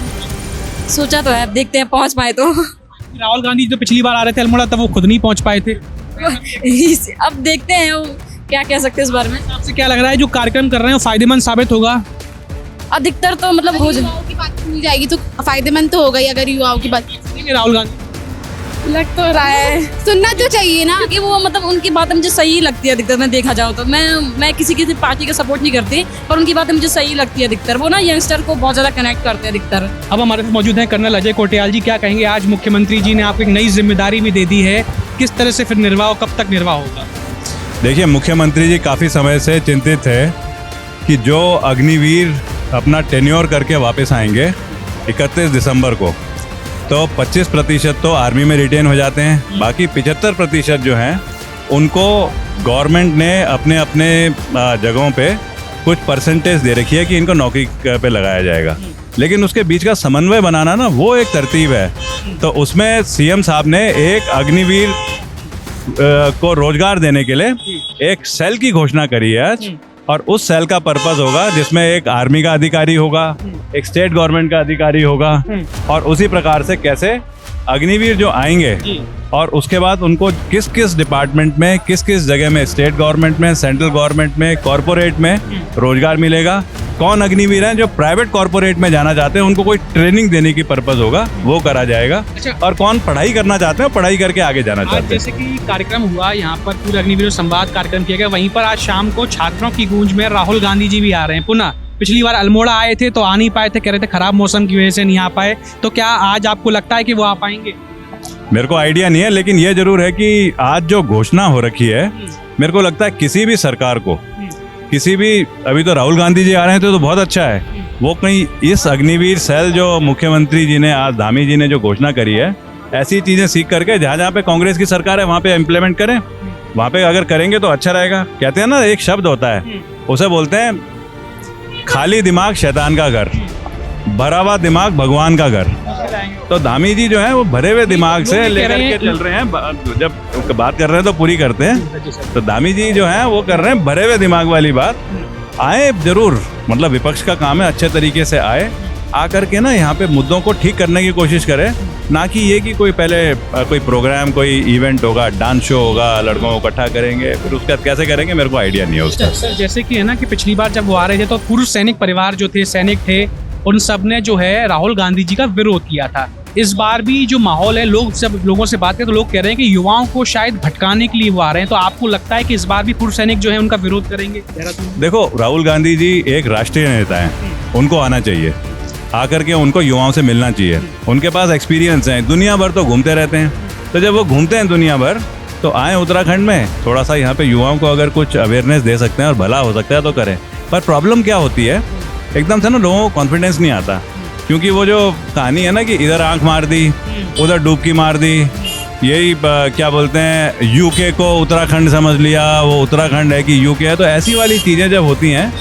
सोचा तो है, देखते हैं पहुंच पाए तो। राहुल गांधी जी तो पिछली बार आ रहे थे अल्मोड़ा, तब वो खुद नहीं पहुंच पाए थे। अब देखते हैं वो क्या कह सकते हैं इस बारे में। आपसे क्या लग रहा है जो कार्यक्रम कर रहे हैं वो फायदेमंद साबित होगा? अधिकतर तो मतलब हो युवाओं की बात सुनी जाएगी तो फायदेमंद तो होगा ही, अगर युवाओं की बात राहुल गांधी लग तो रहा है, सुनना तो चाहिए ना, क्योंकि वो मतलब उनकी बातें मुझे सही लगती है अधिकतर। मैं देखा जाओ तो मैं किसी पार्टी का सपोर्ट नहीं करती, पर उनकी बातें मुझे सही लगती है अधिकतर। वो ना यंगस्टर को बहुत ज़्यादा कनेक्ट करते हैं अधिकतर। अब हमारे साथ मौजूद हैं कर्नल अजय कोटियाल जी। क्या कहेंगे, आज मुख्यमंत्री जी ने आपको एक नई जिम्मेदारी भी दे दी है, किस तरह से फिर निर्वाह, कब तक निर्वाह होगा? देखिए, मुख्यमंत्री जी काफ़ी समय से चिंतित है कि जो अग्निवीर अपना टेन्योर करके वापस आएंगे 31 दिसंबर को, तो 25% तो आर्मी में रिटेन हो जाते हैं, बाकी 75% जो हैं उनको गवर्नमेंट ने अपने अपने जगहों पे कुछ परसेंटेज दे रखी है कि इनको नौकरी पे लगाया जाएगा। लेकिन उसके बीच का समन्वय बनाना ना, वो एक तरतीब है। तो उसमें सीएम साहब ने एक अग्निवीर को रोजगार देने के लिए एक सेल की घोषणा करी है आज, और उस सेल का पर्पस होगा जिसमें एक आर्मी का अधिकारी होगा, एक स्टेट गवर्नमेंट का अधिकारी होगा, और उसी प्रकार से कैसे अग्निवीर जो आएंगे और उसके बाद उनको किस किस डिपार्टमेंट में, किस किस जगह में, स्टेट गवर्नमेंट में, सेंट्रल गवर्नमेंट में, कॉरपोरेट में रोजगार मिलेगा। कौन अग्निवीर हैं जो प्राइवेट कॉरपोरेट में जाना चाहते हैं, उनको कोई ट्रेनिंग देने की पर्पस होगा, वो करा जाएगा। और कौन पढ़ाई करना चाहते हैं, पढ़ाई करके आगे जाना चाहते हैं। जैसे कि कार्यक्रम हुआ यहाँ पर, पूरे अग्निवीर संवाद कार्यक्रम किया गया, वहीं पर आज शाम को छात्रों की गूंज में राहुल गांधी जी भी आ रहे हैं पुनः। पिछली बार अल्मोड़ा आए थे तो आ नहीं पाए थे, कह रहे थे खराब मौसम की वजह से नहीं आ पाए, तो क्या आज आपको लगता है कि वो आ पाएंगे? मेरे को आइडिया नहीं है, लेकिन ये जरूर है कि आज जो घोषणा हो रखी है, मेरे को लगता है किसी भी सरकार को, किसी भी, अभी तो राहुल गांधी जी आ रहे हैं तो बहुत अच्छा है, वो कहीं इस अग्निवीर सेल जो मुख्यमंत्री जी ने आज, धामी जी ने जो घोषणा करी है, ऐसी चीज़ें सीख करके जहाँ जहाँ पे कांग्रेस की सरकार है वहाँ पे इम्प्लीमेंट करें। वहाँ पे अगर करेंगे तो अच्छा रहेगा। कहते हैं ना, एक शब्द होता है, उसे बोलते हैं खाली दिमाग शैतान का घर, भरा हुआ दिमाग भगवान का घर। तो धामी जी जो है वो भरे हुए दिमाग से लेकर के चल रहे हैं। जब बात कर रहे हैं तो पूरी करते हैं। तो धामी जी जो है वो कर रहे हैं भरे हुए दिमाग वाली बात। आए जरूर, मतलब विपक्ष का काम है अच्छे तरीके से आए, आकर के ना यहाँ पे मुद्दों को ठीक करने की कोशिश करें, ना कि ये कि कोई पहले कोई प्रोग्राम, कोई इवेंट होगा, डांस शो होगा, लड़कों को इकट्ठा करेंगे, फिर उसके बाद कैसे करेंगे, मेरे को आइडिया नहीं है उसका। सर, जैसे कि है ना कि पिछली बार जब वो आ रहे थे तो पूर्व सैनिक परिवार जो थे, सैनिक थे, उन सब ने जो है राहुल गांधी जी का विरोध किया था। इस बार भी जो माहौल है, लोगों से बात करें तो लोग कह रहे हैं कि युवाओं को शायद भटकाने के लिए वो आ रहे हैं, तो आपको लगता है कि इस बार भी पूर्व सैनिक जो है उनका विरोध करेंगे? देखो, राहुल गांधी जी एक राष्ट्रीय नेता हैं, उनको आना चाहिए, आकर के उनको युवाओं से मिलना चाहिए। उनके पास एक्सपीरियंस है, दुनिया भर तो घूमते रहते हैं, तो जब वो घूमते हैं दुनिया भर, तो आए उत्तराखंड में, थोड़ा सा यहाँ पे युवाओं को अगर कुछ अवेयरनेस दे सकते हैं और भला हो सकता है तो करें। पर प्रॉब्लम क्या होती है, एकदम से ना लोगों को कॉन्फिडेंस नहीं आता, क्योंकि वो जो कहानी है ना कि इधर आंख मार दी, उधर डुबकी मार दी, यही क्या बोलते हैं, यूके को उत्तराखंड समझ लिया, वो उत्तराखंड है कि यूके है। तो ऐसी वाली चीज़ें जब होती हैं,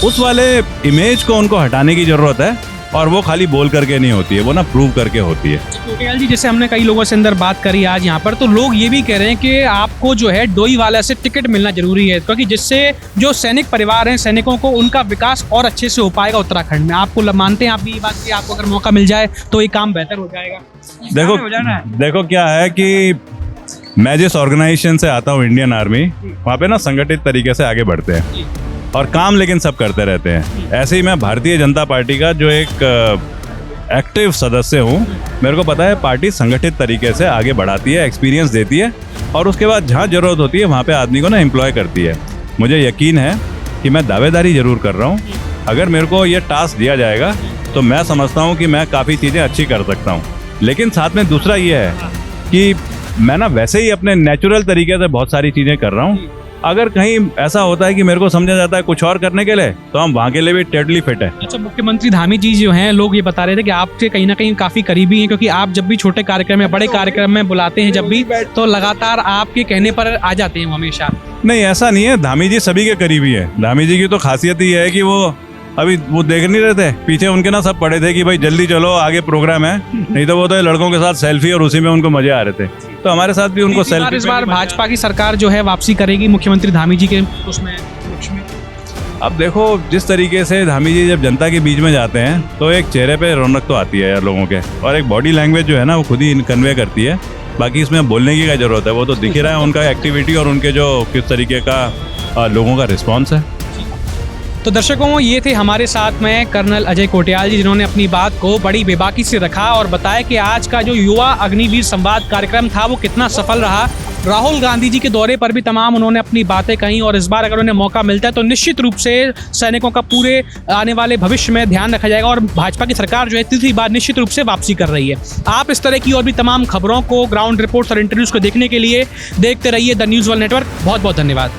उस वाले इमेज को उनको हटाने की ज़रूरत है, और वो खाली बोल करके नहीं होती है, वो ना प्रूव करके होती है। कोटियाल जी, जैसे हमने कई लोगों से अंदर बात करी आज यहाँ पर, तो लोग ये भी कह रहे हैं कि आपको जो है डोईवाला से टिकट मिलना जरूरी है, क्योंकि जिससे जो सैनिक परिवार हैं, सैनिकों को उनका विकास और अच्छे से हो पाएगा उत्तराखंड में। आपको मानते हैं आप भी ये बात कि आपको अगर मौका मिल जाए तो ये काम बेहतर हो जाएगा? देखो क्या है कि मैं जिस ऑर्गेनाइजेशन से आता हूँ, इंडियन आर्मी, वहाँ पे ना संगठित तरीके से आगे बढ़ते हैं और काम लेकिन सब करते रहते हैं। ऐसे ही मैं भारतीय जनता पार्टी का जो एक एक्टिव सदस्य हूँ, मेरे को पता है पार्टी संगठित तरीके से आगे बढ़ाती है, एक्सपीरियंस देती है, और उसके बाद जहाँ ज़रूरत होती है वहाँ पे आदमी को ना एम्प्लॉय करती है। मुझे यकीन है कि मैं दावेदारी ज़रूर कर रहा हूँ, अगर मेरे को ये टास्क दिया जाएगा तो मैं समझता हूँ कि मैं काफ़ी चीज़ें अच्छी कर सकता हूँ। लेकिन साथ में दूसरा ये है कि मैं ना वैसे ही अपने नेचुरल तरीके से बहुत सारी चीज़ें कर रहा हूँ, अगर कहीं ऐसा होता है कि मेरे को समझा जाता है कुछ और करने के लिए, तो हम वहाँ के लिए भी टेटली फिट है। अच्छा, मुख्यमंत्री धामी जी जो हैं, लोग ये बता रहे थे कि आपके कहीं ना कहीं काफी करीबी हैं, क्योंकि आप जब भी छोटे कार्यक्रम या बड़े कार्यक्रम में बुलाते हैं जब भी, तो लगातार आपके कहने पर आ जाते हैं वो हमेशा। नहीं, ऐसा नहीं है, धामी जी सभी के करीबी है। धामी जी की तो खासियत ही है कि वो अभी वो देख नहीं रहे थे पीछे उनके ना, सब पड़े थे कि भाई जल्दी चलो आगे प्रोग्राम है, नहीं तो वो तो लड़कों के साथ सेल्फी और उसी में उनको मजे आ रहे थे। तो हमारे साथ भी उनको सेल्फी। इस बार भाजपा की सरकार जो है वापसी करेगी मुख्यमंत्री धामी जी के उसमें। अब देखो, जिस तरीके से धामी जी जब जनता के बीच में जाते हैं तो एक चेहरे पे रौनक तो आती है यार लोगों के, और एक बॉडी लैंग्वेज जो है ना वो खुद ही कन्वे करती है। बाकी इसमें बोलने की क्या जरूरत है, वो तो दिख ही रहा है उनका एक्टिविटी और उनके जो किस तरीके का लोगों का रिस्पॉन्स है। तो दर्शकों, ये थे हमारे साथ में कर्नल अजय कोटियाल जी, जिन्होंने अपनी बात को बड़ी बेबाकी से रखा और बताया कि आज का जो युवा अग्निवीर संवाद कार्यक्रम था वो कितना सफल रहा। राहुल गांधी जी के दौरे पर भी तमाम उन्होंने अपनी बातें कहीं, और इस बार अगर उन्हें मौका मिलता है तो निश्चित रूप से सैनिकों का पूरे आने वाले भविष्य में ध्यान रखा जाएगा, और भाजपा की सरकार जो है तीसरी बार निश्चित रूप से वापसी कर रही है। आप इस तरह की और भी तमाम खबरों को, ग्राउंड रिपोर्ट्स और इंटरव्यूज को देखने के लिए देखते रहिए द न्यूज़ वर्ल्ड नेटवर्क। बहुत बहुत धन्यवाद।